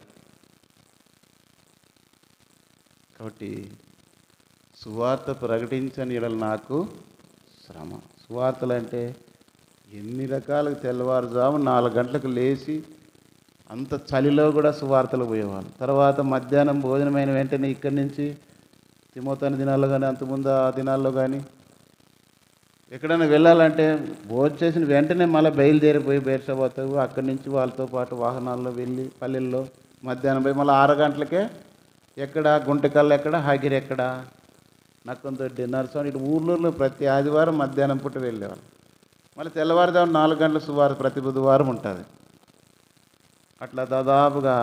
కాబట్టి సువార్త ప్రకటించని ఎడల నాకు శ్రమ. సువార్తలు అంటే ఎన్ని రకాలుగా, తెల్లవారుజాము 4 గంటలకు లేచి అంత చలిలో కూడా సువార్తలు పోయేవాళ్ళు. తర్వాత మధ్యాహ్నం భోజనమైన వెంటనే ఇక్కడి నుంచి తిమోతిని దినాల్లో కానీ, అంతకుముందు ఆ దినాల్లో కానీ ఎక్కడైనా వెళ్ళాలంటే భోజనం చేసిన వెంటనే మళ్ళీ బయలుదేరిపోయి బేర్షబాకు, అక్కడి నుంచి వాళ్ళతో పాటు వాహనాల్లో వెళ్ళి పల్లెల్లో మధ్యాహ్నం పోయి మళ్ళీ 6 గంటలకే ఎక్కడ గుంటకల్, ఎక్కడ హాగిరి, ఎక్కడ నక్కంతొడ్డి, నర్సవాణి, ఇటు ఊర్లూరులో ప్రతి ఆదివారం మధ్యాహ్నం పూట వెళ్ళేవాళ్ళు. మళ్ళీ తెల్లవారుజాము 4 గంటల సువార్త ప్రతి బుధవారం ఉంటుంది. అట్లా దాదాపుగా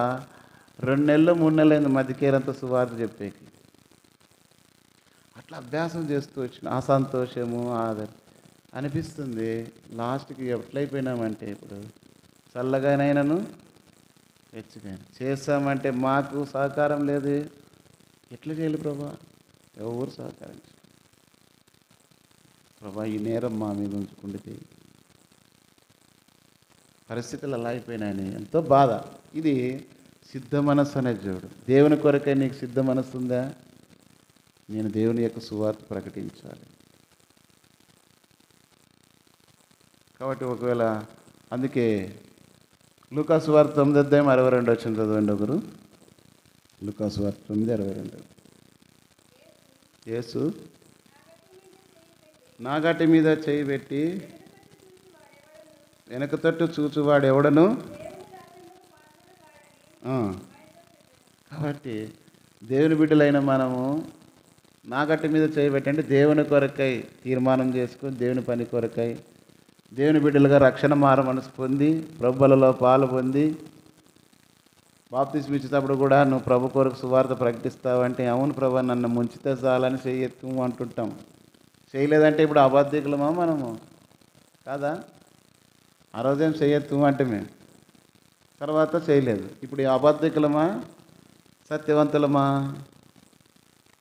2 నెలలు 3 నెలలు అయింది మధ్యకేరంత సువార్త చెప్పేకి. అట్లా అభ్యాసం చేస్తూ వచ్చిన ఆ సంతోషము అనిపిస్తుంది. లాస్ట్కి ఎట్లయిపోయినామంటే ఇప్పుడు చల్లగానైనాను వెచ్చగాను చేస్తామంటే మాకు సహకారం లేదు. ఎట్లా చేయాలి ప్రభా? ఎవరు సహకరించారు? ప్రభా ఈ నేరం మా మీద ఉంచుకుంటే పరిస్థితులు అలా అయిపోయినాయని ఎంతో బాధ. ఇది సిద్ధ మనస్సు అనేది చూడు. దేవుని కొరకే నీకు సిద్ధ మనస్సు ఉందా? నేను దేవుని యొక్క సువార్త ప్రకటించాలి. కాబట్టి ఒకవేళ అందుకే లూకా సువార్త 9:62 వచ్చింది చదవండి ఒకరు. లూకా సువార్త 9:62. యేసు నాగటి మీద చేయి పెట్టి వెనక తట్టు చూచువాడు ఎవడను. కాబట్టి దేవుని బిడ్డలైన మనము నాగట్టి మీద చేయబెట్టి అంటే దేవుని కొరకై తీర్మానం చేసుకొని దేవుని పని కొరకై దేవుని బిడ్డలుగా రక్షణ మార మనసు పొంది ప్రభువులలో పాలు పొంది బాప్తిస్మం ఇచ్చేటప్పుడు కూడా నువ్వు ప్రభు కొరకు సువార్త ప్రకటిస్తావంటే అవును ప్రభు నన్ను ముంచితే చాలని చెయ్యెత్తు అంటుంటాం. చేయలేదంటే ఇప్పుడు అబద్ధికులమా మనము కాదా? ఆ రోజేం చెయ్యెత్తు అంటే మేము తర్వాత చేయలేదు. ఇప్పుడు అబద్ధికులమా సత్యవంతులమా?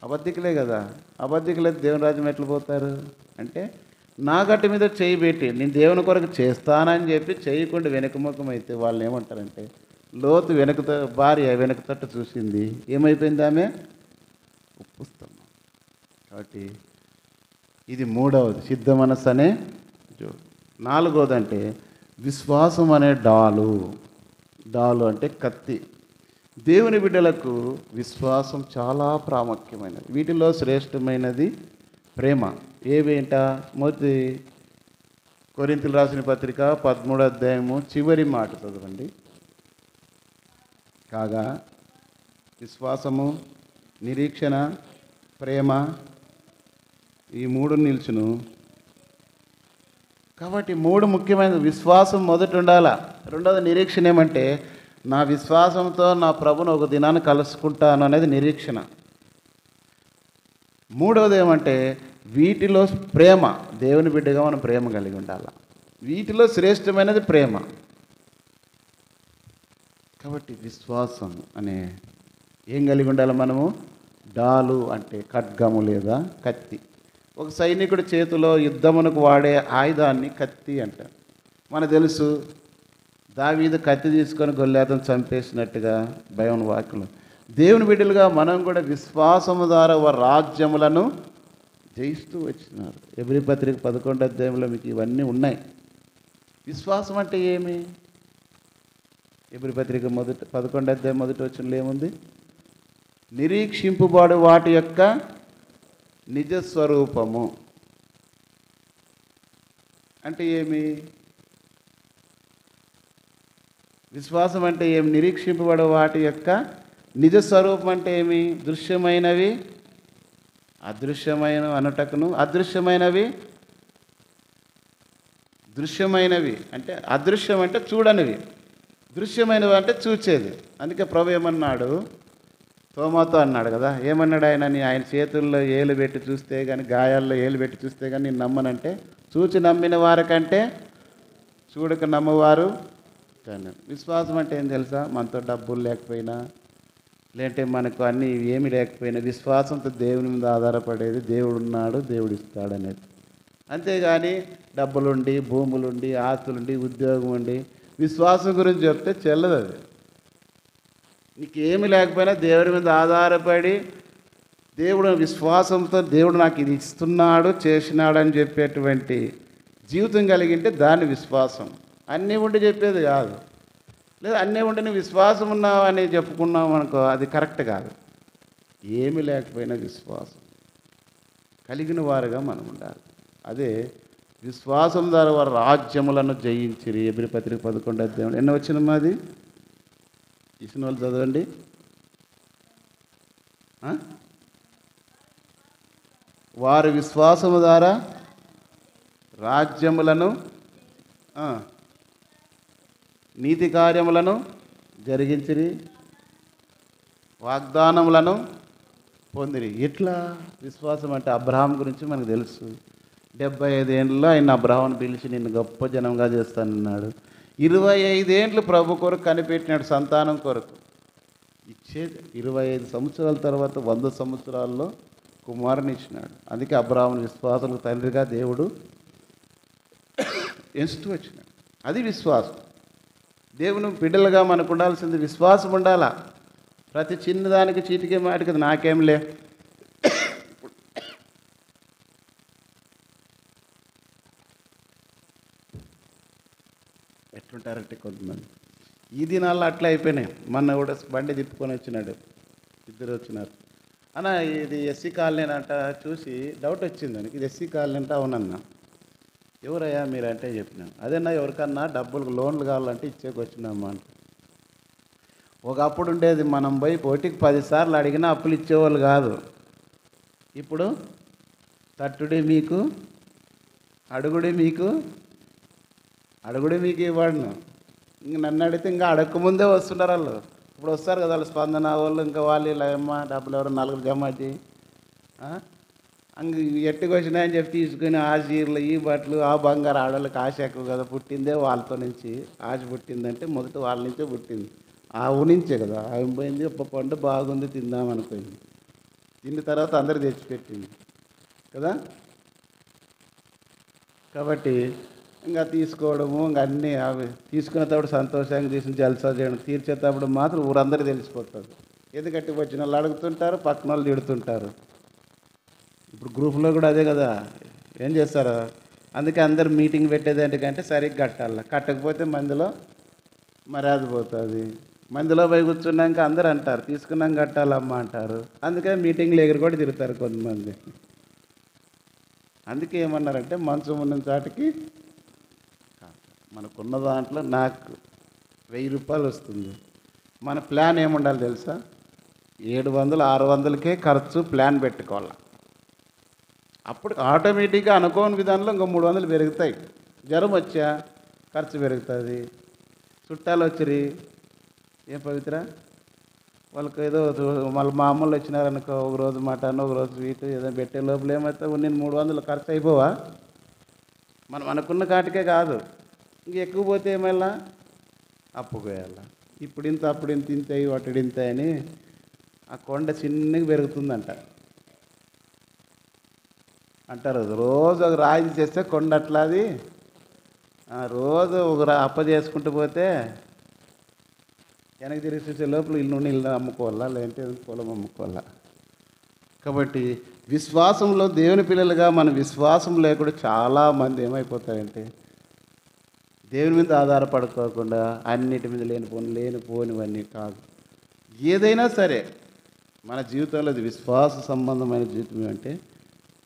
అబద్ధికులే కదా. అబద్ధికులైతే దేవుని రాజ్యం ఎట్లా పోతారు అంటే నా గట్టి మీద చేయి పెట్టి నేను దేవుని కొరకు చేస్తానని చెప్పి చేయకుండా వెనుకముఖం అయితే వాళ్ళు ఏమంటారంటే లోతు భార్య వెనుక తట్టు చూసింది, ఏమైపోయింది ఆమె? ఉప్పుస్తాము. కాబట్టి ఇది మూడవది సిద్ధ మనస్సు అనే జోడు. నాలుగవదంటే విశ్వాసం అనే డాలు అంటే కత్తి. దేవుని బిడ్డలకు విశ్వాసం చాలా ప్రాముఖ్యమైనది. వీటిలో శ్రేష్టమైనది ప్రేమ. ఏవేంట? మొదటి కొరింథీయులకు రాసిన పత్రిక 13వ అధ్యాయము చివరి మాట చదవండి. కాగా విశ్వాసము, నిరీక్షణ, ప్రేమ ఈ మూడు నిల్చును. కాబట్టి మూడు ముఖ్యమైన. విశ్వాసం మొదట ఉండాలా. రెండవది నిరీక్షణ. ఏమంటే నా విశ్వాసంతో నా ప్రభును ఒక దినాన్ని కలుసుకుంటాను అనేది నిరీక్షణ. మూడవది ఏమంటే వీటిలో ప్రేమ. దేవుని బిడ్డగా మనం ప్రేమ కలిగి ఉండాలి. వీటిలో శ్రేష్టమైనది ప్రేమ. కాబట్టి విశ్వాసం అనే ఏం కలిగి ఉండాలి మనము? డాలు అంటే ఖడ్గము లేదా కత్తి. ఒక సైనికుడి చేతిలో యుద్ధమునకు వాడే ఆయుధాన్ని కత్తి అంటారు. మనకు తెలుసు దావీదు కత్తి తీసుకొని గొల్యాతను చంపేసినట్టుగా భయం వాక్యం. దేవుని బిడ్డలుగా మనం కూడా విశ్వాసము ద్వారా వారి రాజ్యములను జయిస్తూ వచ్చినారు. ఎబ్రీ పత్రిక 11వ అధ్యాయంలో మీకు ఇవన్నీ ఉన్నాయి. విశ్వాసం అంటే ఏమి? ఎబ్రీ పత్రిక 11వ అధ్యాయం 1వ వచనంలో ఏముంది? నిరీక్షింపుబడు వాటి యొక్క నిజస్వరూపము అంటే ఏమి? విశ్వాసం అంటే ఏమి? నిరీక్షింపబడే వాటి యొక్క నిజస్వరూపం అంటే ఏమి? దృశ్యమైనవి అదృశ్యమైన అనుటకును, అదృశ్యమైనవి దృశ్యమైనవి అంటే అదృశ్యం అంటే చూడనివి, దృశ్యమైనవి అంటే చూచేది. అందుకే ప్రభు ఏమన్నాడు? తోమాతో అన్నాడు కదా, ఏమన్నాడు ఆయన చేతుల్లో ఏలు పెట్టి చూస్తే కానీ, గాయాల్లో ఏలు పెట్టి చూస్తే కానీ నేను నమ్మనంటే, చూచి నమ్మిన వారికంటే చూడక నమ్మవారు కానీ. విశ్వాసం అంటే ఏం తెలుసా? మనతో డబ్బులు లేకపోయినా లేదంటే మనకు అన్నీ ఏమి లేకపోయినా విశ్వాసంతో దేవుని మీద ఆధారపడేది. దేవుడు ఉన్నాడు, దేవుడు ఇస్తాడు అనేది. అంతేగాని డబ్బులుండి, భూములుండి, ఆస్తులుండి, ఉద్యోగం ఉండి విశ్వాసం గురించి చెప్తే చెల్లదు. అది నీకు ఏమి లేకపోయినా దేవుడి మీద ఆధారపడి దేవుడు విశ్వాసంతో దేవుడు నాకు ఇది ఇస్తున్నాడు, చేసినాడు అని చెప్పేటువంటి జీవితం కలిగింటే దాన్ని విశ్వాసం. అన్నీ ఉండి చెప్పేది కాదు. లేదా అన్నీ ఉండి నువ్వు విశ్వాసం ఉన్నావు అని చెప్పుకున్నావు అనుకో, అది కరెక్ట్ కాదు. ఏమి లేకపోయినా విశ్వాసం కలిగిన వారుగా మనం ఉండాలి. అదే విశ్వాసం ద్వారా వారు రాజ్యములను జయించిరి. ఎబ్రీ పత్రిక 11వ అధ్యాయం ఎన్నో వచ్చినమ్మా? అది ఇచ్చిన వాళ్ళు చదవండి. వారి విశ్వాసము ద్వారా రాజ్యములను, నీతి కార్యములను జరిగించిరి, వాగ్దానములను పొందిరి. ఎట్లా? విశ్వాసం అంటే అబ్రహాం గురించి మనకు తెలుసు. 75 ఏళ్ళలో ఆయన అబ్రహాంను పిలిచి నిన్ను గొప్ప జనంగా చేస్తానన్నాడు. 25 ఏళ్ళు ప్రభు కొరకు కనిపెట్టినాడు, సంతానం కొరకు ఇచ్చేది. 25 సంవత్సరాల తర్వాత 100 సంవత్సరాల్లో కుమారుని ఇచ్చినాడు. అందుకే అబ్రాహామును విశ్వాసులకు తండ్రిగా దేవుడు ఎంచుతూ వచ్చినాడు. అది విశ్వాసం. దేవుని బిడ్డలుగా మనకు ఉండాల్సింది విశ్వాసం ఉండాలా. ప్రతి చిన్నదానికి చీటికే మాటికి నాకేం లే, ఎట్లుంటారంటే కొంతమంది ఈ దినాల్లో అట్లా అయిపోయినాయి. మొన్న కూడా బండి తిప్పుకొని వచ్చినాడు, ఇద్దరు వచ్చినారు. అన్న ఇది ఎస్సీ కాలనీ అంట, చూసి డౌట్ వచ్చింది దానికి, ఇది ఎస్సీ కాలనీ అంటే అవునన్నా. ఎవరయ్యా మీరంటే చెప్పినాను. అదేనా ఎవరికన్నా డబ్బులు లోన్లు కావాలంటే ఇచ్చేకి వచ్చినామా అంటే. ఒకప్పుడు ఉండేది, మనం పోయి ఒకటికి 10 సార్లు అడిగినా అప్పులు ఇచ్చేవాళ్ళు కాదు. ఇప్పుడు తట్టుడే మీకు, అడుగుడే మీకు, అడుగుడే మీకు ఇవ్వడును. ఇంక నన్ను అడిగితే ఇంకా అడగకముందే వస్తున్నారు వాళ్ళు. ఇప్పుడు వస్తారు కదా వాళ్ళు స్పందన వాళ్ళు, ఇంకా వాళ్ళు ఇలా అమ్మ డబ్బులు ఎవరు 4 జమ వచ్చి అంగ ఎట్టుకు వచ్చినాయని చెప్పి తీసుకుని ఆ చీరలు, ఈ బట్టలు, ఆ బంగారు. ఆడవాళ్ళకి ఆశ ఎక్కువ కదా, పుట్టిందే వాళ్ళతో నుంచి. ఆశ పుట్టిందంటే మొదట వాళ్ళ నుంచే పుట్టింది, ఆవు నుంచే కదా. ఆవు పోయింది, ఒక పండు బాగుంది తిందామనుకుంది, తిన్న తర్వాత అందరు తెచ్చిపెట్టింది కదా. కాబట్టి ఇంకా తీసుకోవడము, ఇంకా అన్నీ అవి తీసుకునేటప్పుడు సంతోషంగా తీసుకుని జల్సా చేయడం, తీర్చేటప్పుడు మాత్రం ఊరందరికీ తెలిసిపోతుంది. ఎందుకంటే వచ్చిన వాళ్ళు అడుగుతుంటారు, పక్కన వాళ్ళు తిడుతుంటారు. ఇప్పుడు గ్రూప్లో కూడా అదే కదా, ఏం చేస్తారు. అందుకే అందరు మీటింగ్ పెట్టేదేంటికంటే సరిగ్గా కట్టాలి, కట్టకపోతే మందిలో మర్యాద పోతుంది. మందిలో పోయి కూర్చున్నాక అందరు అంటారు తీసుకున్నాం కట్టాలమ్మా అంటారు. అందుకే మీటింగ్లు ఎగురు కూడా తిరుగుతారు కొంతమంది. అందుకే ఏమన్నారంటే మంచం ఉన్న చాటికి మనకున్న దాంట్లో నాకు 1000 రూపాయలు వస్తుంది. మన ప్లాన్ ఏముండాలి తెలుసా, 700 600కే ఖర్చు ప్లాన్ పెట్టుకోవాలి. అప్పుడు ఆటోమేటిక్గా అనుకోని విధానంలో ఇంకో 300 పెరుగుతాయి. జ్వరం వచ్చా ఖర్చు పెరుగుతుంది. చుట్టాలు వచ్చిరి ఏం పవిత్ర వాళ్ళకి ఏదో మళ్ళీ మా అమ్మలు వచ్చినారనుకో, ఒకరోజు మటన్, ఒకరోజు స్వీట్ ఏదో పెట్టే లోపల ఏమైతే నేను 300 ఖర్చు అయిపోవా. మనం అనుకున్న కాటికే కాదు, ఇంక ఎక్కువ పోతే ఏమైనా అప్పు పోయాల. ఇప్పుడు ఇంత అప్పుడు ఇంత ఇంతాయి వాటిడి ఇంత అని ఆ కొండ చిన్నగా పెరుగుతుందంట అంటారు. రోజు ఒక రాయి చేస్తే కొండ అట్లాది, రోజు ఒక అప్ప చేసుకుంటూ పోతే వెనక్కి తిరిగి చూసే లోపల ఇల్లు అమ్ముకోవాలా, లేదంటే పొలం అమ్ముకోవాలా. కాబట్టి విశ్వాసంలో దేవుని పిల్లలుగా మన విశ్వాసం లేకుండా చాలామంది ఏమైపోతాయంటే దేవుని మీద ఆధారపడుకోకుండా అన్నిటి మీద లేనిపోనివన్నీ కాదు. ఏదైనా సరే మన జీవితంలో అది విశ్వాస సంబంధమైన జీవితం అంటే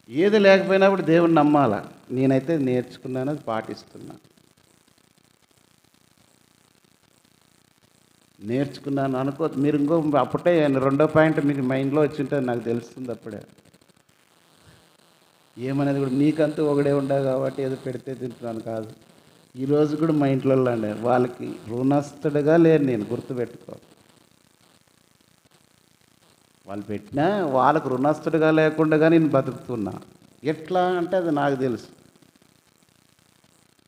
ఏది లేకపోయినప్పుడు దేవుని నమ్మాలా. నేనైతే నేర్చుకున్నాను, అది పాటిస్తున్నాను. నేర్చుకున్నాను అనుకో, మీరు ఇంకో అప్పుడే 2వ పాయింట్ మీకు మైండ్లో వచ్చి ఉంటుంది, నాకు తెలుస్తుంది అప్పుడే. ఏమనేది కూడా నీకంటూ ఒకడే ఉండవు కాబట్టి ఏదో పెడితే తింటున్నాను కాదు. ఈరోజు కూడా మా ఇంట్లో అండి వాళ్ళకి రుణస్తుడుగా లేను నేను, గుర్తుపెట్టుకో. వాళ్ళు పెట్టినా వాళ్ళకు రుణస్తుడుగా లేకుండా నేను బతుకుతున్నా. ఎట్లా అంటే అది నాకు తెలుసు.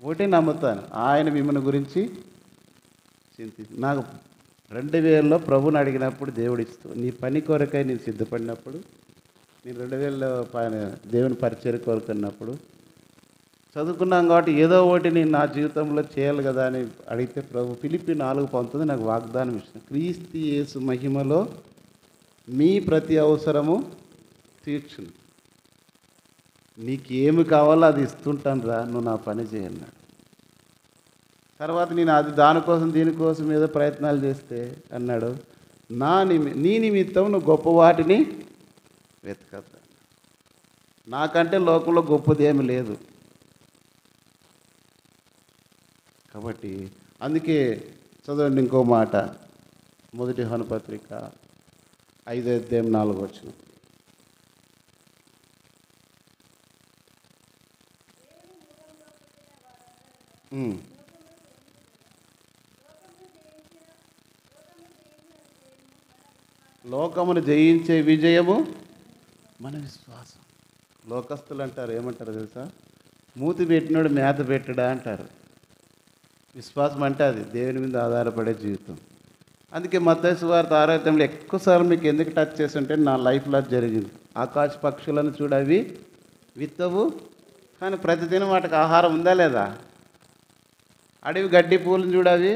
ఒకటి నమ్ముతాను, ఆయన మిమ్మల్ని గురించి నాకు 2000లో ప్రభుని అడిగినప్పుడు దేవుడు ఇస్తూ, నీ పని కొరకై నేను సిద్ధపడినప్పుడు, నేను 2000లో దేవుని పరిచయ కోరుకున్నప్పుడు చదువుకున్నాం కాబట్టి ఏదో ఒకటి నేను నా జీవితంలో చేయాలి కదా అని అడిగితే ప్రభు ఫిలిప్పీ 4:19 నాకు వాగ్దానం ఇచ్చిన, క్రీస్తు యేసు మహిమలో మీ ప్రతి అవసరము తీర్చును. నీకేమి కావాలో అది ఇస్తుంటాను రా, నువ్వు నా పని చేయన్నాడు. తర్వాత నేను అది దానికోసం దీనికోసం ఏదో ప్రయత్నాలు చేస్తే అన్నాడు, నీ నిమిత్తం నువ్వు గొప్ప వాటిని వెతకద్దు. నాకంటే లోకంలో గొప్పది ఏమి లేదు. కాబట్టి అందుకే చదవండి ఇంకో మాట, 1 యోహాను పత్రిక 5:4. లోకమును జయించే విజయము మన విశ్వాసం. లోకస్తులు అంటారు, ఏమంటారు తెలుసా, మూతి పెట్టినోడు మేత పెట్టడా అంటారు. విశ్వాసం అంటే అది దేవుని మీద ఆధారపడే జీవితం. అందుకే మత్తయి సువార్త 6వ అధ్యాయంలో ఎక్కువసార్లు మీకు ఎందుకు టచ్ చేసి ఉంటే నా లైఫ్లో జరిగింది. ఆకాశ పక్షులను చూడు, అవి విత్తవు కానీ ప్రతిదినం వాటికి ఆహారం ఉందా లేదా? అడవి గడ్డి పూలను చూడు, అవి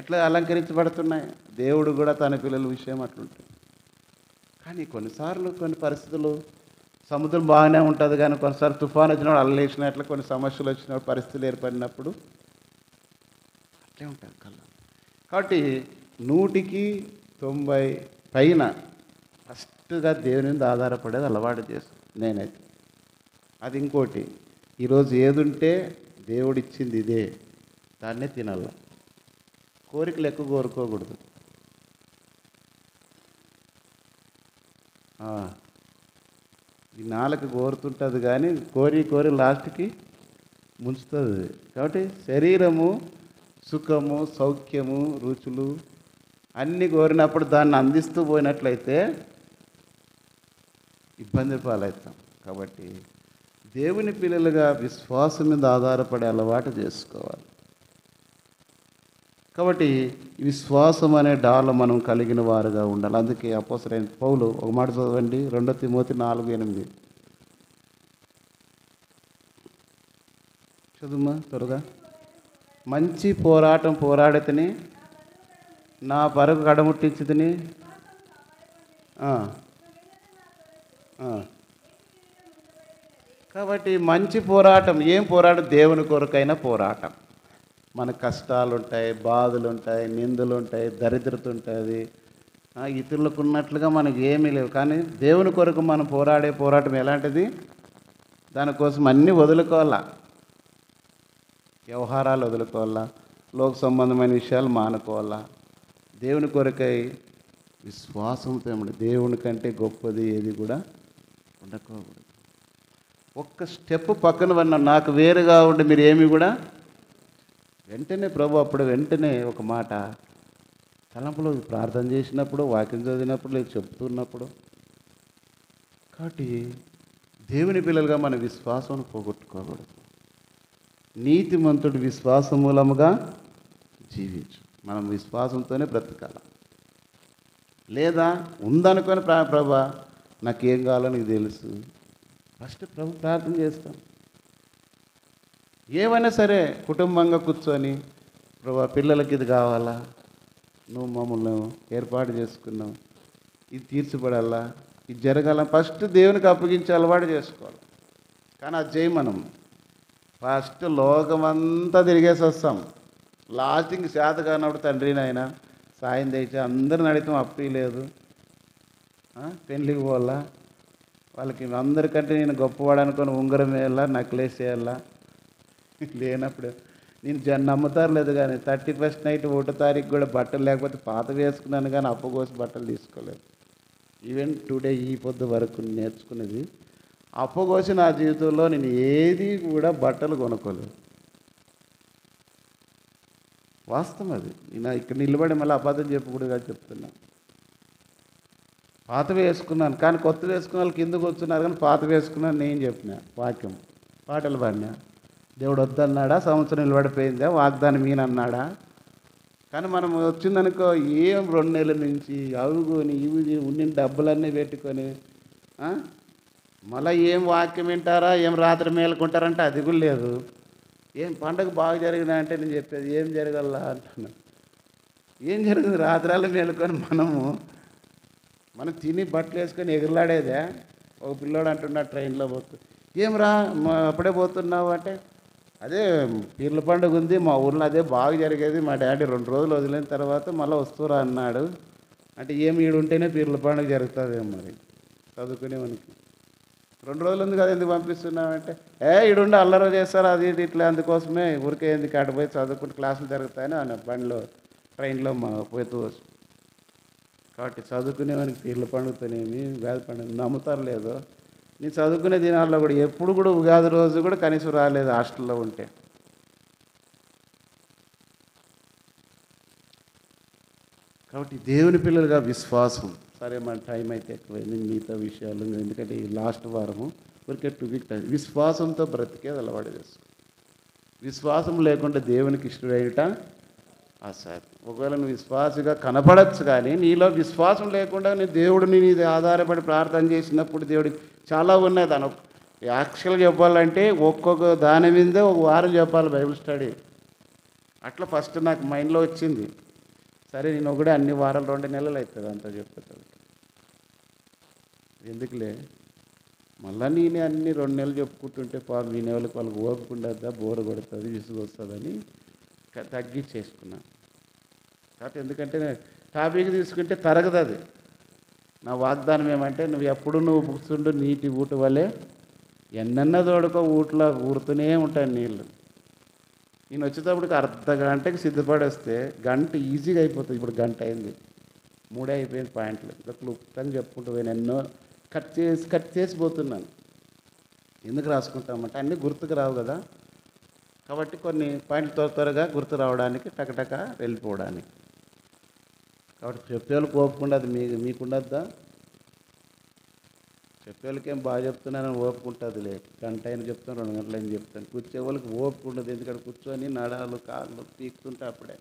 ఎట్లా అలంకరించబడుతున్నాయి. దేవుడు కూడా తన పిల్లల విషయం అట్లుంటుంది. కానీ కొన్నిసార్లు కొన్ని పరిస్థితులు, సముద్రం బాగానే ఉంటుంది కానీ కొన్నిసార్లు తుఫాను వచ్చినప్పుడు అల్లలేసినట్లు కొన్ని సమస్యలు వచ్చినప్పుడు పరిస్థితులు ఏర్పడినప్పుడు అట్లే ఉంటుంది కళ్ళ. కాబట్టి 100కి 90 పైన ఫస్ట్గా దేవుని మీద ఆధారపడేది అలవాటు చేస్తాను నేనైతే. అది ఇంకోటి, ఈరోజు ఏది ఉంటే దేవుడిచ్చింది ఇదే, దాన్నే తినాల. కోరికలు ఎక్కువ కోరుకోకూడదు. ఈ నాలుక కోరుతుంటుంది కానీ కోరి లాస్ట్కి ముంచుతుంది. కాబట్టి శరీరము, సుఖము, సౌఖ్యము, రుచులు అన్నీ కోరినప్పుడు దాన్ని అందిస్తూ పోయినట్లయితే ఇబ్బంది పాలవుతాం. కాబట్టి దేవుని పిల్లలుగా విశ్వాసం మీద ఆధారపడే అలవాటు చేసుకోవాలి. కాబట్టి విశ్వాసం అనే డాలు మనం కలిగిన వారుగా ఉండాలి. అందుకే అపోస్తలుడైన పౌలు ఒక మాట చదవండి, 2 తిమోతి 4:8 చదువుమా త్వరగా. మంచి పోరాటం పోరాడితేనే నా పరుగు కడముట్టించుదని. కాబట్టి మంచి పోరాటం, ఏం పోరాటం? దేవుని కొరకైన పోరాటం. మన కష్టాలు ఉంటాయి, బాధలు ఉంటాయి, నిందలు ఉంటాయి, దరిద్రత ఉంటుంది, ఇతరులకు ఉన్నట్లుగా మనకి ఏమీ లేవు. కానీ దేవుని కొరకు మనం పోరాడే పోరాటం ఎలాంటిది? దానికోసం అన్నీ వదులుకోవాలా, వ్యవహారాలు వదులుకోవాలా, లోక సంబంధమైన విషయాలు మానుకోవాలా. దేవుని కొరకై విశ్వాసంతో దేవుని కంటే గొప్పది ఏది కూడా ఉండకూడదు. ఒక్క స్టెప్ పక్కన వన్న నాకు వేరుగా ఉండి మీరు ఏమి కూడా వెంటనే ప్రభు అప్పుడు వెంటనే ఒక మాట తలంపులో ప్రార్థన చేసినప్పుడు, వాక్యం చదివినప్పుడు, లేదు చెప్తున్నప్పుడు. కాబట్టి దేవుని పిల్లలుగా మన విశ్వాసం పోగొట్టుకోకూడదు. నీతిమంతుడు విశ్వాసం మూలముగా జీవించు. మనం విశ్వాసంతోనే బ్రతకాలి. లేదా ఉందనుకొని ప్రభా నాకేం కావాలో నీకు తెలుసు, ఫస్ట్ ప్రభు ప్రార్థన చేస్తాం. ఏమైనా సరే కుటుంబంగా కూర్చొని ప్రభా పిల్లలకి ఇది కావాలా, నువ్వు మమ్మల్ని ఏర్పాటు చేసుకున్నావు, ఇది తీర్చిపడాలా, ఇది జరగాల, ఫస్ట్ దేవునికి అప్పగించి అలవాటు చేసుకోవాలి. కానీ అది చేయి. మనం ఫస్ట్ లోకమంతా తిరిగేసి వస్తాం, లాస్టింగ్ శాత కానప్పుడు తండ్రి నాయన సాయం తెచ్చి అందరిని అడిగితే అప్పీ లేదు, పెళ్ళికి పోవాలా, వాళ్ళకి అందరికంటే నేను గొప్పవాడు అనుకొని ఉంగరం వేయాలా, నెక్లెస్ వేయాలా, లేనప్పుడు నేను నమ్ముతారు లేదు కానీ 31st నైట్ 1వ తారీఖు కూడా బట్టలు లేకపోతే పాత వేసుకున్నాను కానీ అప్పకోసి బట్టలు తీసుకోలేదు. ఈవెన్ టుడే ఈ పొద్దు వరకు నేర్చుకునేది అప్పకోసి నా జీవితంలో నేను ఏది కూడా బట్టలు కొనుక్కోలేదు. వాస్తవం అది. నేను ఇక్కడ నిలబడి మళ్ళీ అబద్ధం చెప్పకూడదుగా చెప్తున్నా. పాత వేసుకున్నాను కానీ కొత్త వేసుకున్న వాళ్ళు కిందకు వచ్చున్నారు కానీ పాత వేసుకున్నాను నేను చెప్పిన వాక్యం, పాటలు పాడినా. దేవుడు వద్దన్నాడా? సంవత్సరం నిలబడిపోయిందా? వాగ్దానం మీనన్నాడా? కానీ మనం వచ్చిందనుకో ఏం 2 నెలల నుంచి అవుకొని ఇవి ఉండిన డబ్బులన్నీ పెట్టుకొని మళ్ళీ ఏం వాక్యం వింటారా, ఏం రాత్రి మేలుకుంటారంటే అది కూడా లేదు. ఏం పండగ బాగా జరిగిందా అంటే నేను చెప్పేది ఏం జరగల్లా అంటున్నా. ఏం జరిగింది? రాత్రాలు మేలుకొని మనం తిని బట్టలు వేసుకొని ఎగురులాడేదే. ఒక పిల్లోడు అంటున్నాడు ట్రైన్లో పోతూ, ఏం రా అప్పుడే పోతున్నావు అంటే, అదే పీర్ల పండుగ ఉంది మా ఊర్లో, అదే బాగా జరిగేది, మా డాడీ 2 రోజులు వదిలిన తర్వాత మళ్ళీ వస్తురా అన్నాడు. అంటే ఏమి ఈడుంటేనే పీర్ల పండుగ జరుగుతుందేమో మరి చదువుకునే మనకి. 2 రోజులు ఉంది కదా ఎందుకు పంపిస్తున్నామంటే, ఈడుండి అల్లరి చేస్తారు అది ఇది ఇట్లా, అందుకోసమే ఊరికే ఎందుకు అటు పోయి చదువుకుంటే క్లాసులు జరుగుతాయని అన్న బండిలో ట్రైన్లో పోతూ వచ్చు. కాబట్టి చదువుకునేవానికి పీర్ల పండుగతోనేమి ఉగాది పండుగ నమ్ముతారు లేదో. నేను చదువుకునే దినాల్లో కూడా ఎప్పుడు కూడా ఉగాది రోజు కూడా కనీసం రాలేదు హాస్టల్లో ఉంటే. కాబట్టి దేవుని పిల్లలుగా విశ్వాసం. సరే మన టైం అయితే ఎక్కువైంది, మిగతా విషయాలు ఎందుకంటే ఈ లాస్ట్ వారము ఊరికే విశ్వాసంతో బ్రతికేది అలవాటు చేసుకో. విశ్వాసం లేకుండా దేవునికి ఇష్టడైట ఒకవేళ నువ్వు విశ్వాసిగా కనపడచ్చు, కానీ నీలో విశ్వాసం లేకుండా నీ దేవుడిని నీది ఆధారపడి ప్రార్థన చేసినప్పుడు దేవుడికి చాలా ఉన్నాయి. దాని యాక్చువల్గా చెప్పాలంటే ఒక్కొక్క దాని మీద ఒక వారం చెప్పాలి బైబిల్ స్టడీ. అట్లా ఫస్ట్ నాకు మైండ్లో వచ్చింది. సరే నేను ఒకటే అన్ని వారాలు 2 నెలలు అవుతుంది అంతా చెప్తాను. ఎందుకులే మళ్ళీ నేనే అన్ని 2 నెలలు చెప్పుకుంటుంటే పాపం వినే వాళ్ళకి ఓపుకుండద్దా, బోరు కొడుతుంది, విసుగు వస్తుందని తగ్గించేసుకున్నాను. కాబట్టి ఎందుకంటే టాపిక్ తీసుకుంటే తరగదు అది. నా వాగ్దానం ఏమంటే నువ్వు కూర్చుండు నీటి ఊట వల్లే ఎన్నెన్న తోడుకో ఊట్లో ఊరుతూనే ఉంటాయి నీళ్ళు. నేను వచ్చేటప్పటికి అర్ధ గంటకి సిద్ధపడి వస్తే గంట ఈజీగా అయిపోతుంది. ఇప్పుడు గంట అయింది, 3 అయిపోయింది పాయింట్లు. ఇంకా క్లుప్తంగా చెప్పుకుంటూ పోయిన ఎన్నో కట్ చేసి పోతున్నాను. ఎందుకు రాసుకుంటామంటే అన్నీ గుర్తుకు రావు కదా. కాబట్టి కొన్ని పాయింట్లు త్వరగా గుర్తు రావడానికి టకటక వెళ్ళిపోవడానికి. కాబట్టి చెప్పేవాళ్ళకి ఓపుకుండా అది మీకుండద్దా? చెప్పేవాళ్ళకేం బాగా చెప్తున్నానని ఓపుకుంటుందిలే. గంట అయినా చెప్తాను, 2 గంటలు అయినా చెప్తాను. కూర్చోవాళ్ళకి ఓపుకుండదు. ఎందుకంటే కూర్చొని నడాలు కాళ్ళు పీక్తుంటే అప్పుడే.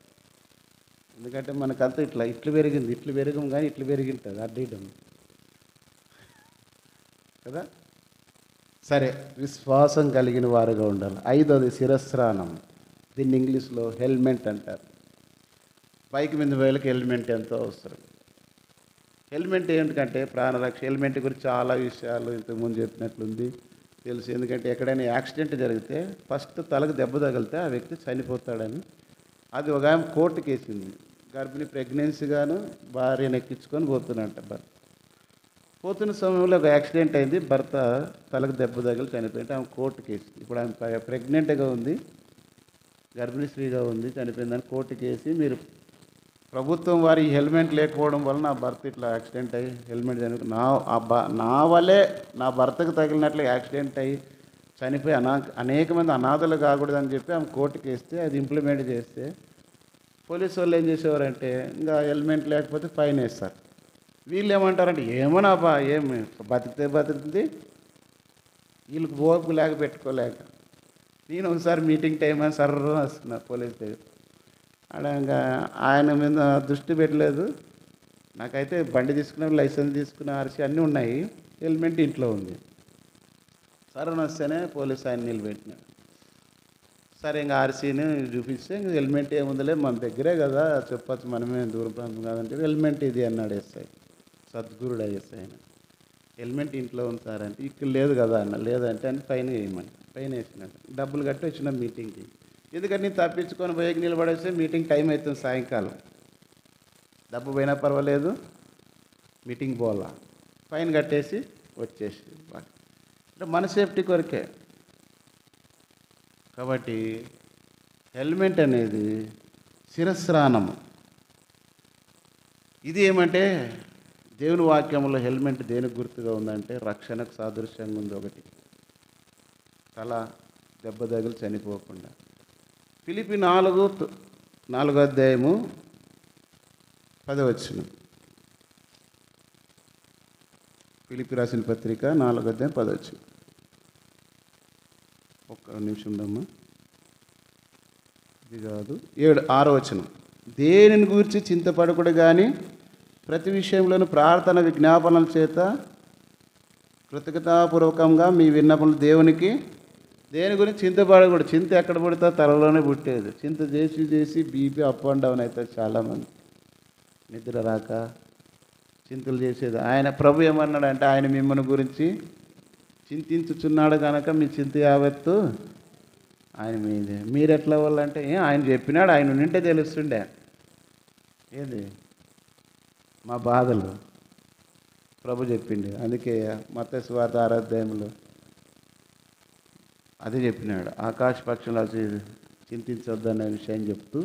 ఎందుకంటే మనకంతా ఇట్లు పెరిగింది, ఇట్లు పెరగం కానీ ఇట్లు పెరిగింటుంది అడ్డీయడం కదా. సరే, విశ్వాసం కలిగిన వారుగా ఉండాలి. 5వది శిరస్నానం. దీన్ని ఇంగ్లీష్లో హెల్మెట్ అంటారు. బైక్ మీద వేళకి హెల్మెట్ ఎంతో అవసరం. హెల్మెట్ ఏంటంటే ప్రాణరక్ష. హెల్మెట్ గురించి చాలా విషయాలు ఇంతకుముందు చెప్పినట్లుంది తెలుసు. ఎందుకంటే ఎక్కడైనా యాక్సిడెంట్ జరిగితే ఫస్ట్ తలకు దెబ్బ తగిలితే ఆ వ్యక్తి చనిపోతాడని. అది ఒక ఆమె కోర్టుకి వేసింది. గర్భిణి ప్రెగ్నెన్సీగాను భార్యను ఎక్కించుకొని పోతున్నట్ట. భర్త పోతున్న సమయంలో ఒక యాక్సిడెంట్ అయింది. భర్త తలకు దెబ్బ తగిలి చనిపోయింటే ఆమె కోర్టుకి వేసింది. ఇప్పుడు ఆమె ప్రెగ్నెంట్గా ఉంది, గర్భిణీ స్త్రీగా ఉంది, చనిపోయిందని కోర్టుకి వేసి మీరు ప్రభుత్వం వారి హెల్మెట్ లేకపోవడం వల్ల నా భర్త ఇట్లా యాక్సిడెంట్ అయ్యి హెల్మెట్ చనిపోయి నా వల్లే నా భర్తకు తగిలినట్లు యాక్సిడెంట్ అయ్యి చనిపోయి అనేక మంది అనాథలు కాకూడదని చెప్పి ఆమె కోర్టుకి వేస్తే అది ఇంప్లిమెంట్ చేస్తే పోలీసు వాళ్ళు ఏం చేసేవారంటే ఇంకా హెల్మెట్ లేకపోతే ఫైన్ వేస్తారు. వీళ్ళు ఏమంటారంటే ఏమోనాబా ఏమి బతికితే బతుకుతుంది, వీళ్ళకి ఓపిక లేక పెట్టుకోలేక. నేను ఒకసారి మీటింగ్ టైం అని సర్ర వస్తున్నా పోలీస్ దగ్గర. అలా ఆయన మీద దృష్టి పెట్టలేదు. నాకైతే బండి తీసుకున్న, లైసెన్స్ తీసుకున్న, ఆర్సీ అన్నీ ఉన్నాయి, హెల్మెట్ ఇంట్లో ఉంది. సరే వస్తేనే పోలీస్ ఆయన నిలబెట్టినాడు. సరే ఇంకా ఆర్సీని చూపిస్తే ఇంక హెల్మెట్ ఏముందిలే మన దగ్గరే కదా చెప్పచ్చు, మనమే దూరం ప్రాంతం కాదంటే హెల్మెట్ ఇది అన్నాడు ఎస్ఐ, సద్గురుడు ఎస్ఐ. ఆయన హెల్మెట్ ఇంట్లో ఉంది సార్ అంటే ఇక్కడ లేదు కదా అన్న. లేదంటే అని ఫైన్ వేయమని ఫైన్ వేసినాడు. డబ్బులు కట్టి వచ్చిన మీటింగ్కి. ఎందుకంటే నేను తప్పించుకొని పోయి నిలబడేస్తే మీటింగ్ టైం అవుతుంది సాయంకాలం. డబ్బు పోయినా పర్వాలేదు, మీటింగ్ పోవాలా, ఫైన్ కట్టేసి వచ్చేసి అంటే మన సేఫ్టీ కొరకే. కాబట్టి హెల్మెట్ అనేది శిరస్నానము. ఇది ఏమంటే దేవుని వాక్యంలో హెల్మెట్ దేనికి గుర్తుగా ఉందంటే రక్షణకు సాదృశ్యంగా ఉంది. ఒకటి తల దెబ్బ తగిలి చనిపోకుండా. ఫిలిప్పీ 4వ అధ్యాయము 10వ వచనం. ఫిలిప్పీ రాసిన పత్రిక 4వ అధ్యాయం 10వ వచనం. ఒక్క నిమిషం ఉండమ్మా, ఇది కాదు 6వ వచనం. దేనిని గురించి చింతపడకూడదు కానీ ప్రతి విషయంలోనూ ప్రార్థన విజ్ఞాపనల చేత కృతజ్ఞతాపూర్వకంగా మీ విన్నపములు దేవునికి. దేని గురించి చింతపడకూడదు. చింత ఎక్కడ పుడితే తలలోనే పుట్టేది. చింత చేసి బీపీ అప్ అండ్ డౌన్ అవుతుంది చాలామంది, నిద్ర రాక చింతలు చేసేది. ఆయన ప్రభు ఏమన్నాడంటే ఆయన మిమ్మల్ని గురించి చింతించుచున్నాడు కనుక మీ చింత యావత్తు ఆయన మీదే. మీరు ఎట్లా వాళ్ళంటే ఆయన చెప్పినాడు, ఆయన నింటే తెలుస్తుండే ఏది మా బాధలు ప్రభు చెప్పిండు. అందుకే మత్తయి సువార్త 6వ అధ్యాయంలో అదే చెప్పినాడు, ఆకాశ పక్షులు చింతించొద్దనే విషయం చెప్తూ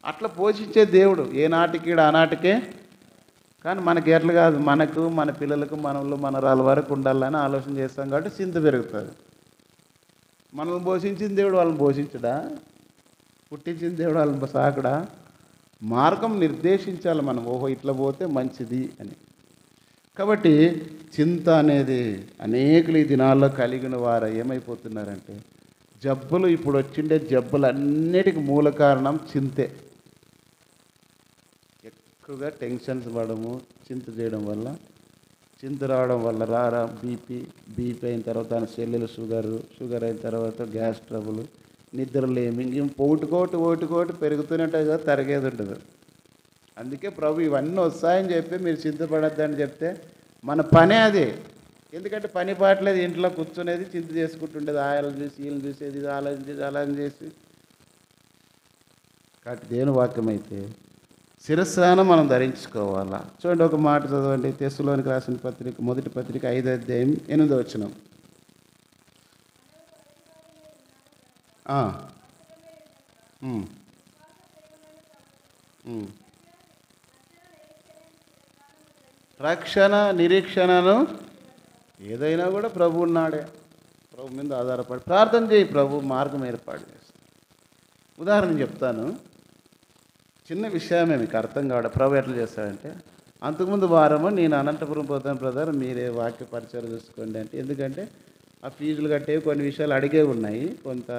అట్లా పోషించే దేవుడు ఏ నాటికి ఆనాటికే. కానీ మనకి ఎట్లా కాదు, మనకు మన పిల్లలకు మనలు మనరాల వరకు ఉండాలని ఆలోచన చేస్తాం కాబట్టి చింత పెరుగుతుంది. మనల్ని పోషించిన దేవుడు వాళ్ళని పోషించడా, పుట్టించిన దేవుడు వాళ్ళని సాకుడా? మార్గం నిర్దేశించాలి మనం, ఓహో ఇట్లా పోతే మంచిది అని. కాబట్టి చింత అనేది అనేకులు ఈ దినాల్లో కలిగిన వారు ఏమైపోతున్నారంటే జబ్బులు ఇప్పుడు వచ్చిండే జబ్బులన్నిటికీ మూల కారణం చింతే. ఎక్కువగా టెన్షన్స్ పడము, చింత చేయడం వల్ల, చింత రావడం వల్ల రారా బీపీ అయిన తర్వాత సెల్లులు షుగర్ అయిన తర్వాత గ్యాస్ ట్రబుల్, నిద్రలేమి, ఇంక ఒకటి పెరుగుతూనే ఉంటుంది కదా, తరిగేది ఉండదు. అందుకే ప్రభు ఇవన్నీ వస్తాయని చెప్పి మీరు చింతపడద్దని చెప్తే మన పనే అది. ఎందుకంటే పని పాటలేదు, ఇంట్లో కూర్చునేది చింత చేసుకుంటుండేది, ఆయలను చూసి వీళ్ళని చూసేది, ఇది ఆలోచించేది, అలా చేసి. కాబట్టి దేవుని వాక్యం అయితే శిరస్సును మనం ధరించుకోవాలా. చూడండి, ఒక మాట చదవండి. తెస్సలోనికి రాసిన పత్రిక, మొదటి పత్రిక 5వ అధ్యాయం 8వ వచనం. రక్షణ నిరీక్షణను ఏదైనా కూడా ప్రభు ఉన్నాడే. ప్రభు మీద ఆధారపడి ప్రార్థన చేయి, ప్రభు మార్గం ఏర్పాటు చేస్తాడు. ఉదాహరణ చెప్తాను, చిన్న విషయమే మీకు అర్థం కావడం. ప్రభు ఎట్లా చేస్తాడంటే, అంతకుముందు వారము నేను అనంతపురం పోతాను బ్రదర్, మీరే వాక్య పరిచయం చూసుకోండి అంటే, ఎందుకంటే ఆ ఫీజులు కట్టేవి కొన్ని విషయాలు అడిగే ఉన్నాయి, కొంత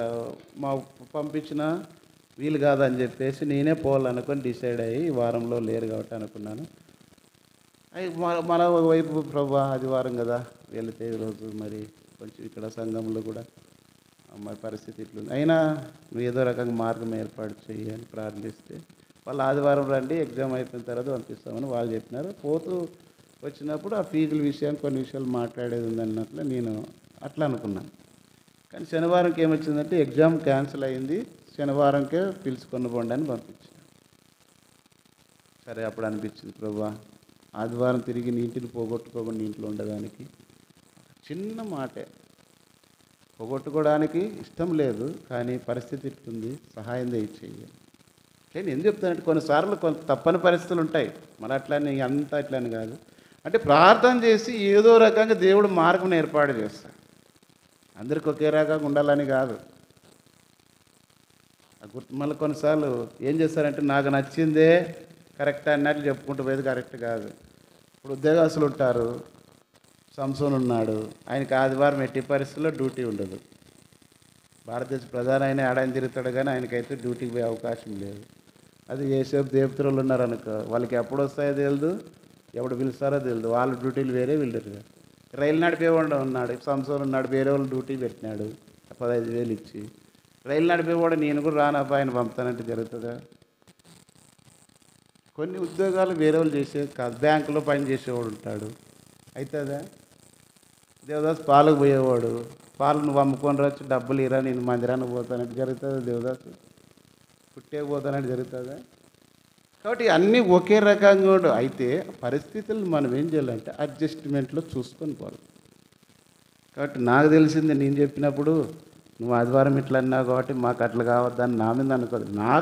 మా పంపించిన వీలు కాదని చెప్పేసి నేనే పోవాలనుకొని డిసైడ్ అయ్యి ఈ వారంలో లేరు కాబట్టి అనుకున్నాను. మన వైపు ప్రభు ఆదివారం కదా వెళితే ఈరోజు మరి కొంచెం ఇక్కడ సంఘంలో కూడా మరి పరిస్థితి ఇట్లుంది, అయినా నువ్వు ఏదో రకంగా మార్గం ఏర్పాటు చేయి అని ప్రార్థిస్తే, వాళ్ళు ఆదివారం రండి ఎగ్జామ్ అయిపోయిన తర్వాత పంపిస్తామని వాళ్ళు చెప్పినారు. పోతూ వచ్చినప్పుడు ఆ ఫీజుల విషయాన్ని కొన్ని విషయాలు మాట్లాడేది ఉందన్నట్లు నేను అట్లా అనుకున్నాను. కానీ శనివారంకి ఏమొచ్చిందంటే ఎగ్జామ్ క్యాన్సిల్ అయింది, శనివారంకే పిలుచుకొని పోండి అని పంపించాను. సరే, అప్పుడు అనిపించింది ప్రభు ఆదివారం తిరిగి నీ ఇంటిని పోగొట్టుకోకుండా నీ ఇంట్లో ఉండడానికి చిన్న మాటే, పోగొట్టుకోవడానికి ఇష్టం లేదు కానీ పరిస్థితి ఇట్టుంది, సహాయం చేయాలి. నేను ఎందుకు చెప్తానంటే కొన్నిసార్లు కొంత తప్పని పరిస్థితులు ఉంటాయి, మన అట్లని అంతా అట్లని కాదు. అంటే ప్రార్థన చేసి ఏదో రకంగా దేవుడు మార్గం ఏర్పాటు చేస్తాడు. అందరికి ఒకే రకంగా ఉండాలని కాదు. మళ్ళీ కొన్నిసార్లు ఏం చేస్తారంటే నాకు నచ్చిందే కరెక్ట్ అన్నట్లు చెప్పుకుంటూ పోయేది కరెక్ట్ కాదు. ఇప్పుడు ఉద్యోగస్తులు ఉంటారు, సంసోన్ ఉన్నాడు, ఆయనకి ఆదివారం ఎట్టి పరిస్థితుల్లో డ్యూటీ ఉండదు. భారతదేశ ప్రధాని అయినా ఆడాయన తిరుగుతాడు కానీ ఆయనకైతే డ్యూటీకి పోయే అవకాశం లేదు. అది ఏసేపు దేవతలు ఉన్నారనుకో, వాళ్ళకి ఎప్పుడు వస్తాయో తెలియదు, ఎప్పుడు పిలుస్తారో తెలియదు, వాళ్ళ డ్యూటీలు వేరే వీళ్ళు. రైలు నడిపేవాడు ఉన్నాడు, సంసోన్ ఉన్నాడు, వేరే వాళ్ళు డ్యూటీ పెట్టినాడు 15,000 ఇచ్చి. రైలు నడిపేవాడు నేను కూడా రానబ్బా ఆయన పంపుతానంటే జరుగుతుందా? కొన్ని ఉద్యోగాలు వేరే వాళ్ళు చేసేది కాదు, బ్యాంకులో పని చేసేవాడు ఉంటాడు, అవుతుందా? దేవదాస్ పాలకు పోయేవాడు, పాలు నువ్వు అమ్ముకొని వచ్చి డబ్బులు ఇరా నేను మందిరానికి పోతానంటే జరుగుతుందా? దేవదాస్ పుట్టే పోతానంటే జరుగుతుందా? కాబట్టి అన్నీ ఒకే రకంగా కూడా అయితే పరిస్థితులు మనం ఏం చేయాలంటే అడ్జస్ట్మెంట్లో చూసుకొని పోవాలి. కాబట్టి నాకు తెలిసింది నేను చెప్పినప్పుడు నువ్వు ఆదివారం ఇట్లా అన్నావు కాబట్టి మాకు అట్లా కావద్దని నా మీద అనుకోదు, నా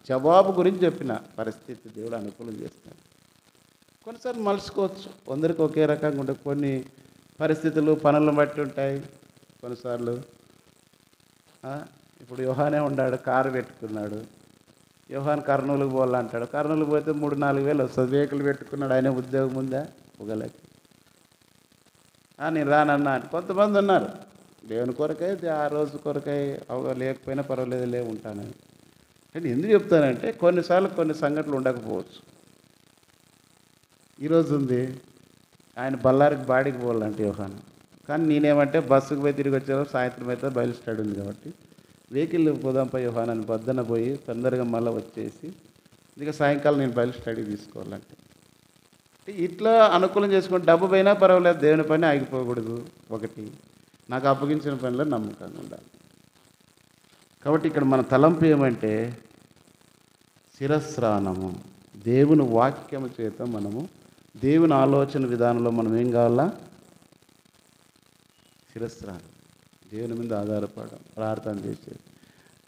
జవాబు గురించి చెప్పిన పరిస్థితి దేవుడు అనుకూలం చేస్తాడు. కొన్నిసార్లు మలుచుకోవచ్చు, కొందరికి ఒకే రకంగా ఉంటాయి, కొన్ని పరిస్థితులు పనులను బట్టి ఉంటాయి. కొన్నిసార్లు ఇప్పుడు యోహానే ఉన్నాడు, కారు పెట్టుకున్నాడు, యోహాన్ కర్నూలుకు పోవాలంటాడు, కర్నూలుకు పోతే 3-4 వేలు వస్తుంది, వెహికల్ పెట్టుకున్నాడు, ఆయన ఉద్యోగం ఉందా పొగలకి? నేను రానన్నా అని కొంతమంది ఉన్నారు, దేవుని కొరకై ఆ రోజు కొరకై లేకపోయినా పర్వాలేదు ఉంటానని. కానీ ఎందుకు చెప్తానంటే కొన్నిసార్లు కొన్ని సంఘటనలు ఉండకపోవచ్చు. ఈరోజు ఉంది ఆయన బళ్ళారికి బాడికి పోవాలంటే యోహాను, కానీ నేనేమంటే బస్సుకు పోయి తిరిగి వచ్చేవారు సాయంత్రం అయితే బయలు స్టాడ్ ఉంది కాబట్టి వెహికల్ పోదాంపై యోహానాన్ని పొద్దున పోయి తొందరగా మళ్ళీ వచ్చేసి ఇక సాయంకాలం నేను బయలు స్టడీ తీసుకోవాలంటే ఇట్లా అనుకూలం చేసుకుంటే డబ్బు పోయినా పర్వాలేదు, దేవుని పని ఆగిపోకూడదు. ఒకటి, నాకు అప్పగించిన పనిలో నమ్మకంగా ఉండాలి. కాబట్టి ఇక్కడ మన తలంపు ఏమంటే శిరస్రానము, దేవుని వాక్యము చేత మనము దేవుని ఆలోచన విధానంలో మనం ఏం కావాలా? శిరస్రానం, దేవుని మీద ఆధారపడడం, ప్రార్థన చేసేది.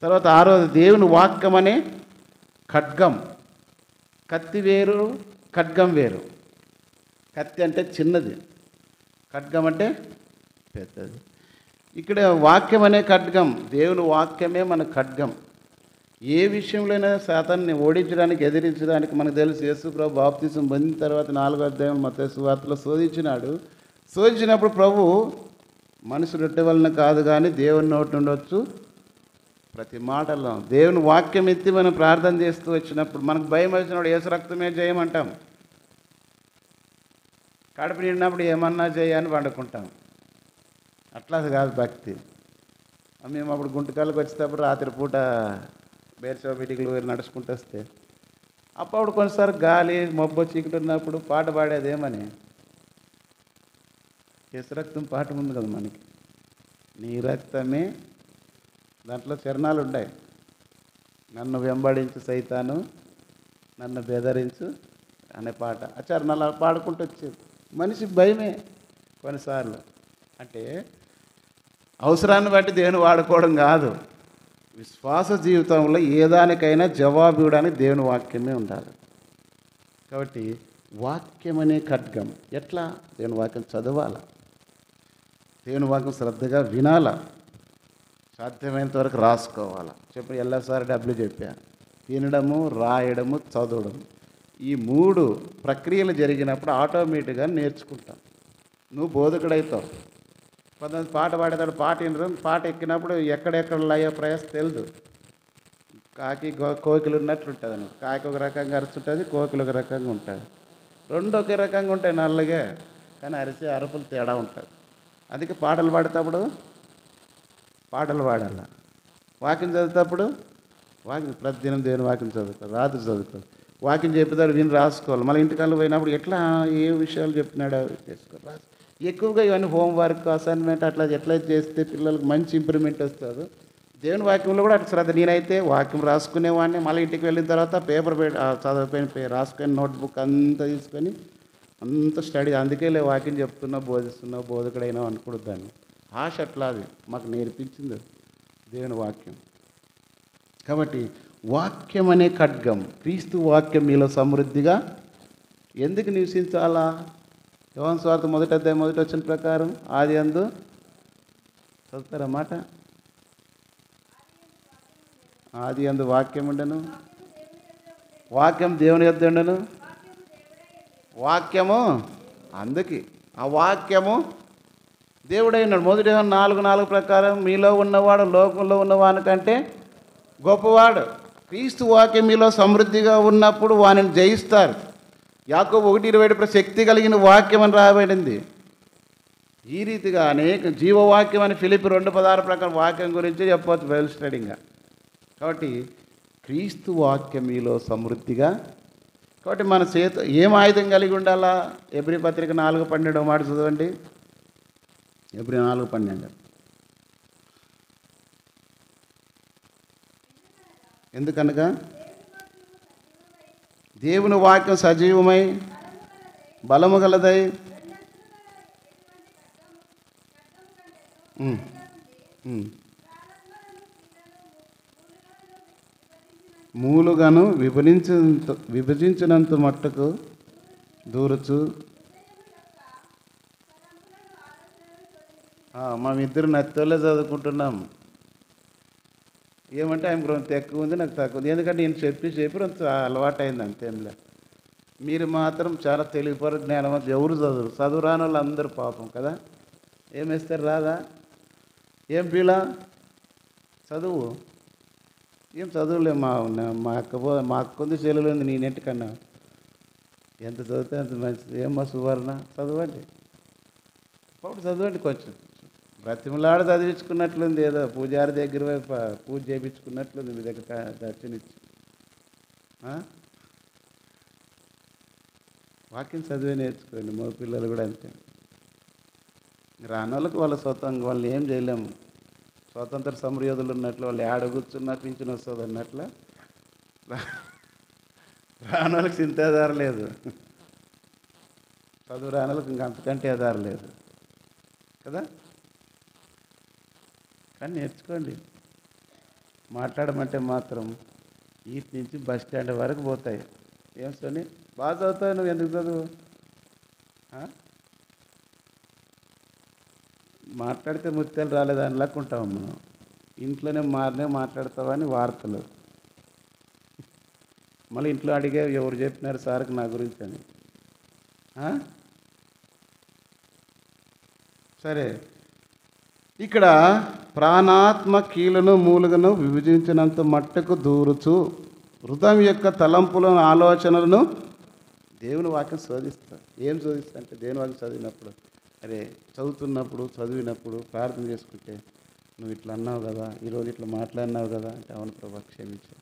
తర్వాత 6వది దేవుని వాక్యం అనే ఖడ్గం. కత్తి వేరు, ఖడ్గం వేరు. కత్తి అంటే చిన్నది, ఖడ్గం అంటే పెద్దది. ఇక్కడ వాక్యం అనే ఖడ్గం, దేవుని వాక్యమే మన ఖడ్గం. ఏ విషయంలోనైనా సాతాన్ని ఓడించడానికి, ఎదిరించడానికి మనకు తెలుసు. యేసు ప్రభు బాప్తిసం పొందిన తర్వాత 4వ అధ్యాయం మత్తయి సువార్తలో శోధించినాడు. శోధించినప్పుడు ప్రభు మనుషులు రొట్టె వలన కాదు కానీ దేవుని నోటి నుండి వచ్చు ప్రతి మాటలో దేవుని వాక్యం ఎత్తి మనం ప్రార్థన చేస్తూ వచ్చినప్పుడు మనకు భయం వచ్చినప్పుడు యేసు రక్తమే జయమంటాం. కడుపు నిండినప్పుడు ఏమన్నా చేయని పండుకుంటాం. అట్లా అది కాదు భక్తి. మేము అప్పుడు గుంటకాలకు వచ్చేటప్పుడు రాత్రి పూట బేర్సో మీటింగ్లు నడుచుకుంటూ వస్తే అప్పుడు కొన్నిసార్లు గాలి మబ్బు చీకటి ఉన్నప్పుడు పాట పాడేది ఏమని, యేసు రక్తం పాట ఉంది కదా మనకి, నీ రక్తమే, దాంట్లో చరణాలు ఉన్నాయి. నన్ను వెంబడించు సైతాను, నన్ను బెదరించు అనే పాట. ఆ చరణాలు పాడుకుంటూ వచ్చేది. మనిషి భయమే కొన్నిసార్లు. అంటే అవసరాన్ని బట్టి దేవుని వాడుకోవడం కాదు. విశ్వాస జీవితంలో ఏదానికైనా జవాబు ఇవ్వడానికి దేవుని వాక్యమే ఉండాలి. కాబట్టి వాక్యం అనే ఖడ్గం. ఎట్లా? దేవుని వాక్యం చదవాలా, దేవుని వాక్యం శ్రద్ధగా వినాలా, సాధ్యమైనంత వరకు రాసుకోవాలా. చెప్పి ఎల్లసారి డబ్బులు చెప్పాను. వినడము, రాయడము, చదవడం, ఈ 3 ప్రక్రియలు జరిగినప్పుడు ఆటోమేటిక్గా నేర్చుకుంటాం. నువ్వు బోధకుడవుతావు. కొంతమంది పాట పాడేటాడు, పాట వినరు, పాట ఎక్కినప్పుడు ఎక్కడెక్కడ లయ ప్రయాస తెలియదు. కాకి కోకిలు ఉన్నట్లు ఉంటుంది. కాకి ఒక రకంగా అరుచుంటుంది, కోకిలు ఒక రకంగా ఉంటుంది. 2 ఒకే రకంగా ఉంటాయి నల్లగా, కానీ అరిసే అరుపులు తేడా ఉంటుంది. అందుకే పాటలు పాడేటప్పుడు పాటలు పాడాల, వాక్యం చదివేటప్పుడు వాక్యం ప్రతిదినం దేవుని వాక్యం చదువుకోవాలి, రాత్రి చదువుకోవాలి. వాక్యం చెప్పేదాడు విని రాసుకోవాలి. మళ్ళీ ఇంటికల్లా పోయినప్పుడు ఎట్లా ఏ విషయాలు చెప్పినాడో చేసుకోవాలి, రాసు. ఎక్కువగా ఇవన్నీ హోంవర్క్, అసైన్మెంట్ అట్లా ఎట్లా చేస్తే పిల్లలకు మంచి ఇంప్రూవ్మెంట్ వస్తుందో దేవుని వాక్యంలో కూడా అట్లా శ్రద్ధ. నేనైతే వాక్యం రాసుకునేవాడిని. మళ్ళీ ఇంటికి వెళ్ళిన తర్వాత పేపర్ చదివిపోయిన రాసుకొని నోట్బుక్ అంతా తీసుకొని అంత స్టడీ. అందుకే వాక్యం చెప్తున్నా, బోధిస్తున్నా, బోధకుడైనా అనుకూడదు. దాన్ని ఆశ అట్లా అది మాకు నేర్పించింది దేవుని వాక్యం. కాబట్టి వాక్యం అనే ఖడ్గం, క్రీస్తు వాక్యం మీలో సమృద్ధిగా ఎందుకు నివసించాలా? యోహాను సువార్త 1వ అధ్యాయం 1వ వచనం ప్రకారం, ఆది యందు చదువుతారన్నమాట, ఆది యందు వాక్యం ఉండను, వాక్యం దేవుని యొద్ద ఉండను, వాక్యము అందుకే ఆ వాక్యము దేవుడై ఉన్నాడు. 1 యోహాను 4:4 ప్రకారం మీలో ఉన్నవాడు లోకంలో ఉన్నవానికంటే గొప్పవాడు. క్రీస్తు వాక్యం మీలో సమృద్ధిగా ఉన్నప్పుడు వానిని జయిస్తారు. యాకోబు 1:27 శక్తి కలిగిన వాక్యం అని రాయబడింది. ఈ రీతిగా అనేక జీవవాక్యం అని ఫిలిప్పి 2:16 ప్రకారం వాక్యం గురించి చెప్పవచ్చు బైబిల్ స్టడీగా. కాబట్టి క్రీస్తు వాక్యం మీలో సమృద్ధిగా. కాబట్టి మన చేత ఏం ఆయుధం కలిగి ఉండాలా? ఎబ్రీ పత్రిక 4:12 మాట చదవండి. ఎబ్రీ 4:12. ఎందుకనగా దేవుని వాక్యం సజీవమై బలము గలదై మూలుగాను విభజించినంత మట్టుకు దూరచు. మేమిద్దరు నత్తోళ్ళే చదువుకుంటున్నాం. ఏమంటే ఆయన కొంత ఎక్కువ ఉంది, నాకు తక్కువ ఉంది. ఎందుకంటే నేను చెప్పి కొంత అలవాటు అయింది, అంతేంలే. మీరు మాత్రం చాలా తెలివిపర జ్ఞానం. ఎవరు చదువు రాని వాళ్ళు అందరూ పాపం కదా. ఏమేస్తారు? రాదా? ఏం పీలా చదువు? ఏం చదువులే. మా అక్క ఉంది, చెల్లెలు ఉంది, నేనెంటికన్నా ఎంత చదివితే అంత మంచిది. ఏమ్మా సువర్ణ, చదవండి, అప్పుడు చదవండి. కొంచెం బ్రతిమలాడ చదివించుకున్నట్లుంది, ఏదో పూజారి దగ్గర పూజ చేయించుకున్నట్లుంది మీ దగ్గర దర్శనిచ్చి. వాక్యం చదివే నేర్చుకోండి. మా పిల్లలు కూడా అంతే. రానోళ్ళకి వాళ్ళ స్వతంత్రం, వాళ్ళని ఏం చేయలేము. స్వాతంత్ర సమరయోధులు ఉన్నట్లు వాళ్ళు ఏడ కూర్చున్నా పింఛన్ వస్తుంది అన్నట్ల రానోళ్ళకి చింతేదారు లేదు, చదువు రానోళ్ళకి ఇంక అంతకంటే ఆధారం లేదు కదా. కానీ నేర్చుకోండి. మాట్లాడమంటే మాత్రం వీటి నుంచి బస్ స్టాండ్ వరకు పోతాయి. ఏం సోని బాగా చదువుతావు, నువ్వు ఎందుకు చదువు? మాట్లాడితే ముత్యాలు రాలేదని లక్కుంటాం మనం. ఇంట్లోనే మాట్లాడతావని వార్తలు. మళ్ళీ ఇంట్లో అడిగే ఎవరు చెప్పినారు సార్కి నా గురించి అని. సరే, ఇక్కడ ప్రాణాత్మ కీలను మూలుగను విభజించినంత మట్టుకు దూరుచు హృదయం యొక్క తలంపులను ఆలోచనలను దేవుని వాక్యం శోధిస్తారు. ఏం శోధిస్తా అంటే దేవుని వాక్యం చదివినప్పుడు, అరే చదివినప్పుడు ప్రార్థన చేసుకుంటే, నువ్వు ఇట్లా అన్నావు కదా, ఈరోజు ఇట్లా మాట్లాడినావు కదా అంటే, అవును ప్రభా క్షమించు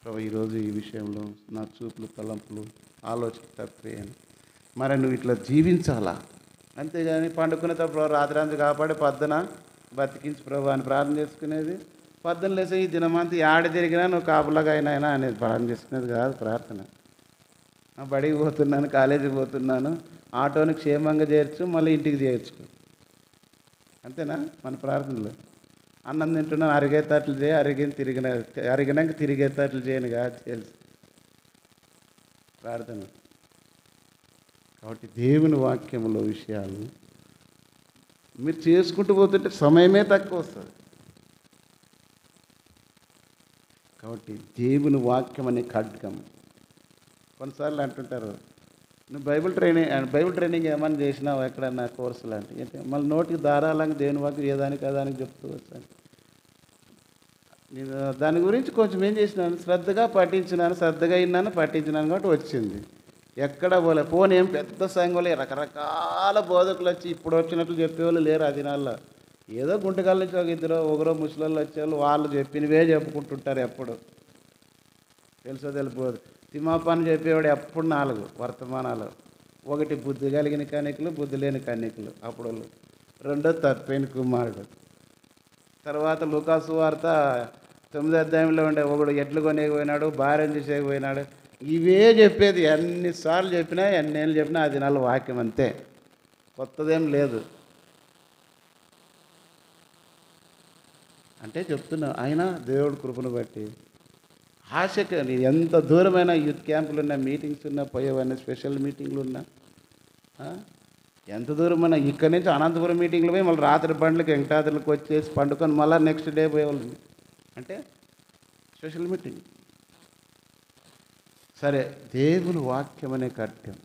ప్రభా, ఈరోజు ఈ విషయంలో నా చూపులు తలంపులు ఆలోచన తప్పిపోయాను, మరి నువ్వు ఇట్లా జీవించాలా. అంతేగాని పండుకునేటప్పుడు రాత్రి కాపాడి పద్దన బతికించి ప్రభు అని ప్రార్థన చేసుకునేది. పద్దన లేసి ఈ దినమంతా ఆడ తిరిగినా నువ్వు కాపులాగా అయినా అనేది ప్రార్థన చేసుకునేది కాదు ప్రార్థన. బడికి పోతున్నాను, కాలేజీకి పోతున్నాను, ఆటోని క్షేమంగా చేర్చు, మళ్ళీ ఇంటికి చేర్చుకో, అంతేనా మన ప్రార్థనలు. అన్నం తింటున్నాను, అరిగేటట్లు చేయి, అరిగినాక తిరిగేటట్లు చేయను కాదు తెలుసు ప్రార్థన. కాబట్టి దేవుని వాక్యంలో విషయాలు మీరు చేసుకుంటూ పోతుంటే సమయమే తక్కువ వస్తుంది. కాబట్టి దేవుని వాక్యం అనే ఖడ్గం. కొన్నిసార్లు అంటుంటారు, నువ్వు బైబిల్ ట్రైనింగ్ ఏమన్నా చేసినావు ఎక్కడన్నా కోర్సు లాంటి అంటే, మళ్ళీ నోటికి ధారాళంగా దేవుని వాక్యం ఏదానికి అదానికి చెప్తూ వచ్చాను. నేను దాని గురించి కొంచెం ఏం చేసినాను, శ్రద్ధగా విన్నాను, పఠించినాను కాబట్టి వచ్చింది. ఎక్కడ పోనీ ఏం పెద్ద సంఘంలో రకరకాల బోధకులు వచ్చి ఇప్పుడు వచ్చినట్లు చెప్పేవాళ్ళు లేరు. ఆ దినాల్లో ఏదో గుంటకాల నుంచి ఒకరో ముసలోళ్ళు వచ్చేవాళ్ళు, వాళ్ళు చెప్పినవే చెప్పుకుంటుంటారు. ఎప్పుడు తెలియదు. తిమ్మాపాన్ని చెప్పేవాడు ఎప్పుడు 4 వర్తమానాలు. ఒకటి బుద్ధి కలిగిన కన్యకులు, బుద్ధి లేని కన్యకులు అప్పుడు. రెండో తప్పైన కుమారుడు. తర్వాత లూకాసు వార్త 9వ అధ్యాయంలో ఉండే ఒకడు ఎడ్లు కొనేకపోయినాడు, భార్యను చేసేకపోయినాడు. ఇవే చెప్పేది. ఎన్నిసార్లు చెప్పినా, ఎన్నేళ్ళు చెప్పినా ఆ దినాల వాక్యం అంతే, కొత్తదేం లేదు. అంటే చెప్తున్నా, అయినా దేవుడి కృపను బట్టి ఆశకి ఎంత దూరమైన యూత్ క్యాంపులు ఉన్నా, మీటింగ్స్ ఉన్నా, పోయేవన్నీ స్పెషల్ మీటింగ్లు ఉన్నా, ఎంత దూరమైనా ఇక్కడి నుంచి అనంతపురం మీటింగ్లు పోయి మళ్ళీ రాత్రి బండ్లకి వెంకటాద్రికి వచ్చేసి పండుకొని మళ్ళీ నెక్స్ట్ డే పోయేవాళ్ళు. అంటే స్పెషల్ మీటింగ్. సరే, దేవుని వాక్యం అనే కట్యం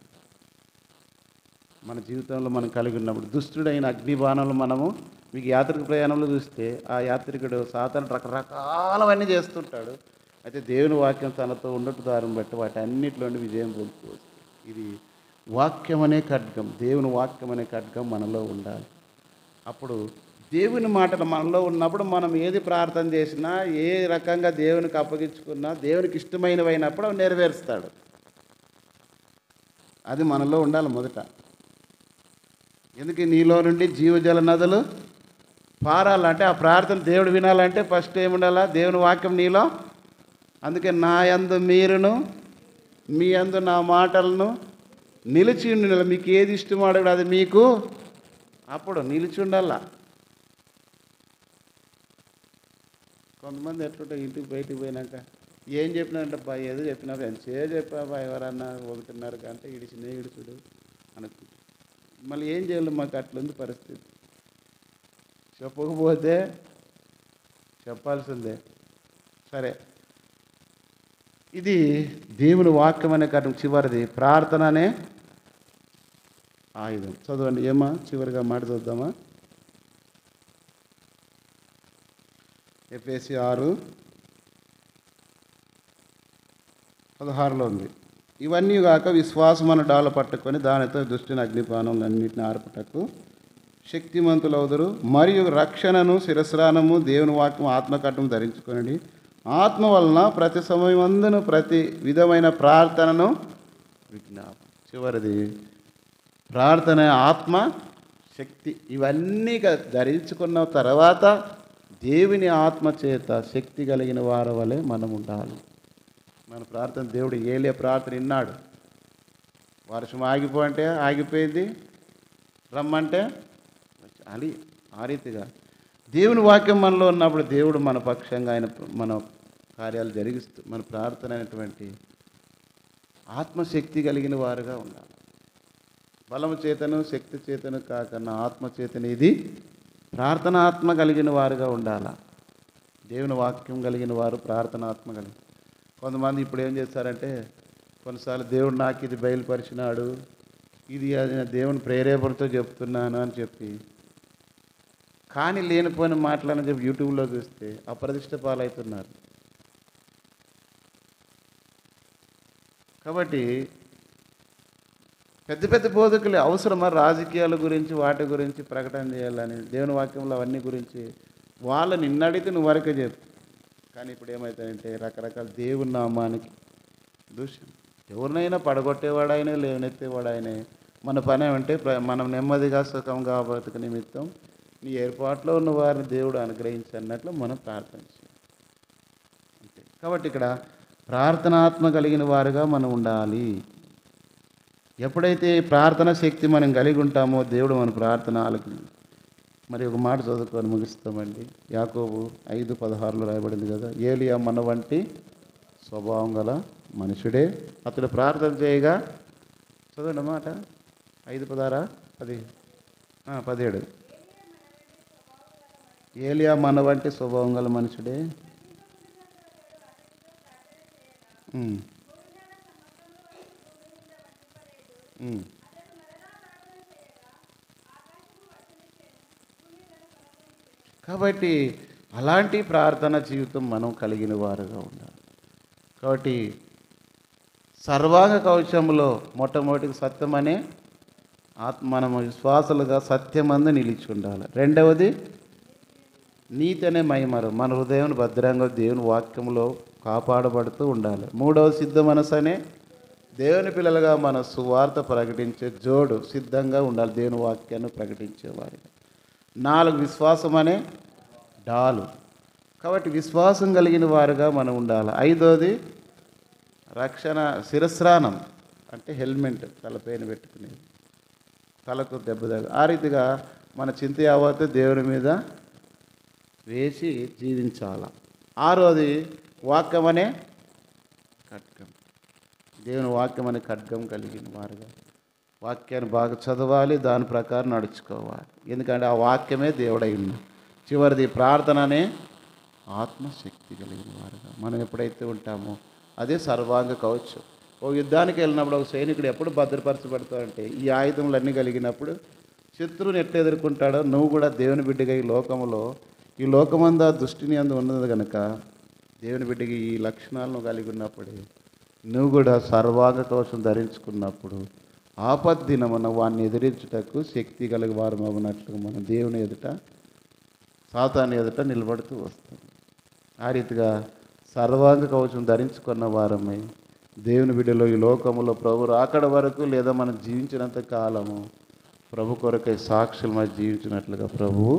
మన జీవితంలో మనం కలిగి ఉన్నప్పుడు, దుష్టుడైన అగ్నిబాణంలో మనము, మీకు యాత్రిక ప్రయాణంలో చూస్తే ఆ యాత్రికుడు సాతాను రకరకాలవన్నీ చేస్తుంటాడు. అయితే దేవుని వాక్యం తనతో ఉండటం దారిని బట్టి వాటి అన్నింటిలోని విజయం పొందుకోవచ్చు. ఇది వాక్యం అనే ఖడ్గం, దేవుని వాక్యం అనే ఖడ్గం మనలో ఉండాలి. అప్పుడు దేవుని మాటలు మనలో ఉన్నప్పుడు మనం ఏది ప్రార్థన చేసినా, ఏ రకంగా దేవునికి అప్పగించుకున్నా, దేవునికి ఇష్టమైనవైనప్పుడు అవి నెరవేరుస్తాడు. అది మనలో ఉండాలి మొదట. ఎందుకు నీలో నుండి జీవజల నదులు పారాలంటే, ఆ ప్రార్థన దేవుడు వినాలంటే ఫస్ట్ ఏముండాలా, దేవుని వాక్యం నీలో. అందుకే నా యందు మీరును, మీ యందు నా మాటలను నిలిచి ఉండాలి. మీకు ఏది ఇష్టం అడగడు అది మీకు అప్పుడు నిలిచి ఉండాల. కొంతమంది ఎట్లుంటే ఇంటికి బయటికి పోయినాక ఏం చెప్పినారంటే, బా ఏదో చెప్పినారు, ఎంచే చెప్పాబా, ఎవరన్నా 1:30 గంట ఇడిచినే ఇడుచుడు అనుకుంటా. మళ్ళీ ఏం చేయాలి, మాకు అట్లుంది పరిస్థితి. చెప్పకపోతే చెప్పాల్సిందే. సరే, ఇది దేవుని వాక్యం అనే కారణం. చివరిది ప్రార్థన అనే ఆయుధం. చదవండి ఏమా, చివరిగా మాట చూద్దామా. ఎఫెసీ 6:16 ఉంది. ఇవన్నీ కాక విశ్వాసం అన్న డాలు పట్టుకొని దానితో దుష్టుని అగ్నిపానములన్నింటిని ఆర్పుటకు శక్తిమంతులవుదురు. మరియు రక్షణను, శిరస్రానము, దేవుని వాక్యం ఆత్మకట్టం ధరించుకొనండి. ఆత్మ వలన ప్రతి సమయమందును ప్రతి విధమైన ప్రార్థనను విజ్ఞాపన. చివరిది ప్రార్థన, ఆత్మ శక్తి. ఇవన్నీ ధరించుకున్న తర్వాత దేవుని ఆత్మ చేత శక్తి కలిగిన వారి వలె మనం ఉండాలి. మన ప్రార్థన, దేవుడు ఏలియా ప్రార్థన విన్నాడు. వర్షం ఆగిపోంటే ఆగిపోయింది, రమ్మంటే అది. ఆ రీతిగా దేవుని వాక్యం మనలో ఉన్నప్పుడు దేవుడు మన పక్షంగా ఆయన మన కార్యాలు జరిగిస్తూ, మన ప్రార్థన అనేటువంటి ఆత్మశక్తి కలిగిన వారుగా ఉండాలి. బలము చేతను శక్తి చేతను కాకన్నా ఆత్మచేతను, ఇది ప్రార్థన ఆత్మ కలిగిన వారుగా ఉండాలి. దేవుని వాక్యం కలిగిన వారు ప్రార్థనాత్మ కలిగి. కొంతమంది ఇప్పుడు ఏం చేస్తారంటే, కొన్నిసార్లు దేవుడు నాకు ఇది బయలుపరిచినాడు, ఇది అది దేవుని ప్రేరేపణతో చెప్తున్నాను అని చెప్పి కానీ లేనిపోయిన మాటలని చెప్పి యూట్యూబ్లో చూస్తే అప్రదిష్ట పాలవుతున్నారు. కాబట్టి పెద్ద పెద్ద బోధకులు అవసరమా రాజకీయాల గురించి వాటి గురించి ప్రకటన చేయాలని, దేవుని వాక్యంలో అవన్నీ గురించి వాళ్ళు నిన్ను అడిగితే నువ్వు వరకే చెప్పు. కానీ ఇప్పుడు ఏమవుతాయంటే రకరకాల దేవుని నామానికి దూషణ. ఎవరినైనా పడగొట్టేవాడైనా లేవనెత్తేవాడైనా మన పని ఏమంటే మనం నెమ్మదిగా సుఖంగా బ్రతుకు నిమిత్తం నీ ఏర్పాట్లో ఉన్న వారిని దేవుడు అనుగ్రహించన్నట్లు మనం ప్రార్థన చేయాలి అంతే. కాబట్టి ఇక్కడ ప్రార్థనాత్మ కలిగిన వారుగా మనం ఉండాలి. ఎప్పుడైతే ప్రార్థన శక్తి మనం కలిగి ఉంటామో దేవుడు మన ప్రార్థన ఆలకించి. మరి ఒక మాట చదువుకొని ముగిస్తామండి. యాకోబు 5:16 రాయబడింది కదా, ఏలియా మన వంటి స్వభావం గల మనుషుడే, అతడు ప్రార్థన చేయగా, చదవండి మాట 5:16 17 ఏలియా మన వంటి స్వభావం గల మనుషుడే. కాబట్టి అలాంటి ప్రార్థన జీవితం మనం కలిగిన వారుగా ఉండాలి. కాబట్టి సర్వాంగ కవచంలో మొట్టమొదటి సత్యం అనే మనం విశ్వాసాలుగా సత్యమందు నిలిచి ఉండాలి. రెండవది నీతి అనే మైమరు, మన హృదయం భద్రంగా దేవుని వాక్యంలో కాపాడబడుతూ ఉండాలి. మూడవది సిద్ధ మనసు అనే దేవుని పిల్లలుగా మన సువార్త ప్రకటించే జోడు సిద్ధంగా ఉండాలి, దేవుని వాక్యాన్ని ప్రకటించేవారు. 4 విశ్వాసం అనే డాలు. కాబట్టి విశ్వాసం కలిగిన వారుగా మనం ఉండాలి. 5వది రక్షణ శిరస్నానం అంటే హెల్మెట్ తలపైన పెట్టుకునేది, తలకు దెబ్బ ఆ రీతిగా మన చింత యావత్తు దేవుని మీద వేసి జీవించాల. 6వది వాక్యం అనే ఖడ్గం, దేవుని వాక్యం అనే ఖడ్గం కలిగిన వారుగా వాక్యాన్ని బాగా చదవాలి, దాని ప్రకారం నడుచుకోవాలి. ఎందుకంటే ఆ వాక్యమే దేవుడై ఉంది. చివరిది ప్రార్థన అనే ఆత్మశక్తి కలిగిన వారుగా మనం ఎప్పుడైతే ఉంటామో అదే సర్వాంగ కవచం. ఓ యుద్ధానికి వెళ్ళినప్పుడు ఒక సైనికుడు ఎప్పుడు భద్రపరచబడతాడంటే ఈ ఆయుధములన్నీ కలిగినప్పుడు శత్రువుని ఎట్లా ఎదుర్కొంటాడో నువ్వు కూడా దేవుని బిడ్డగా ఈ లోకమందు దృష్టిని అందు ఉన్నది కనుక దేవుని బిడ్డకి ఈ లక్షణాలను కలిగి ఉన్నప్పుడు నువ్వు కూడా సర్వాంగ కవచం ధరించుకున్నప్పుడు ఆపద్దినమున వాడిని ఎదిరించుటకు శక్తి కలిగి వారు అన్నట్లుగా మనం దేవుని ఎదుట సాతాను ఎదుట నిలబడుతూ వస్తాం. ఆ రీతిగా సర్వాంగ కవచం ధరించుకున్న వారమై దేవుని బిడ్డలో ఈ లోకములో ప్రభు రాకడ వరకు లేదా మనం జీవించినంత కాలము ప్రభు కొరకై సాక్షులు జీవించినట్లుగా ప్రభువు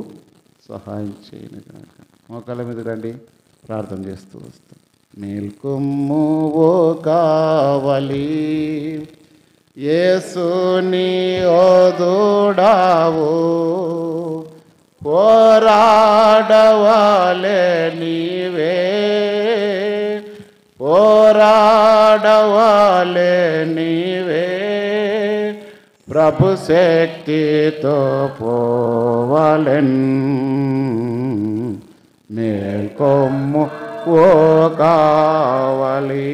సహాయం చేయను కనుక మోకాళ్ళ మీద రండి, ప్రార్థన చేస్తూ వస్తాం. మేల్కొమ్ము ఓ కావలి యేసుని ఓదుడావు, పోరాడవాలే నీవే, పోరాడవాలే నీవే, ప్రభు శక్తితో పోవాలెన్. మేల్కొమ్ము ఓ కావలి.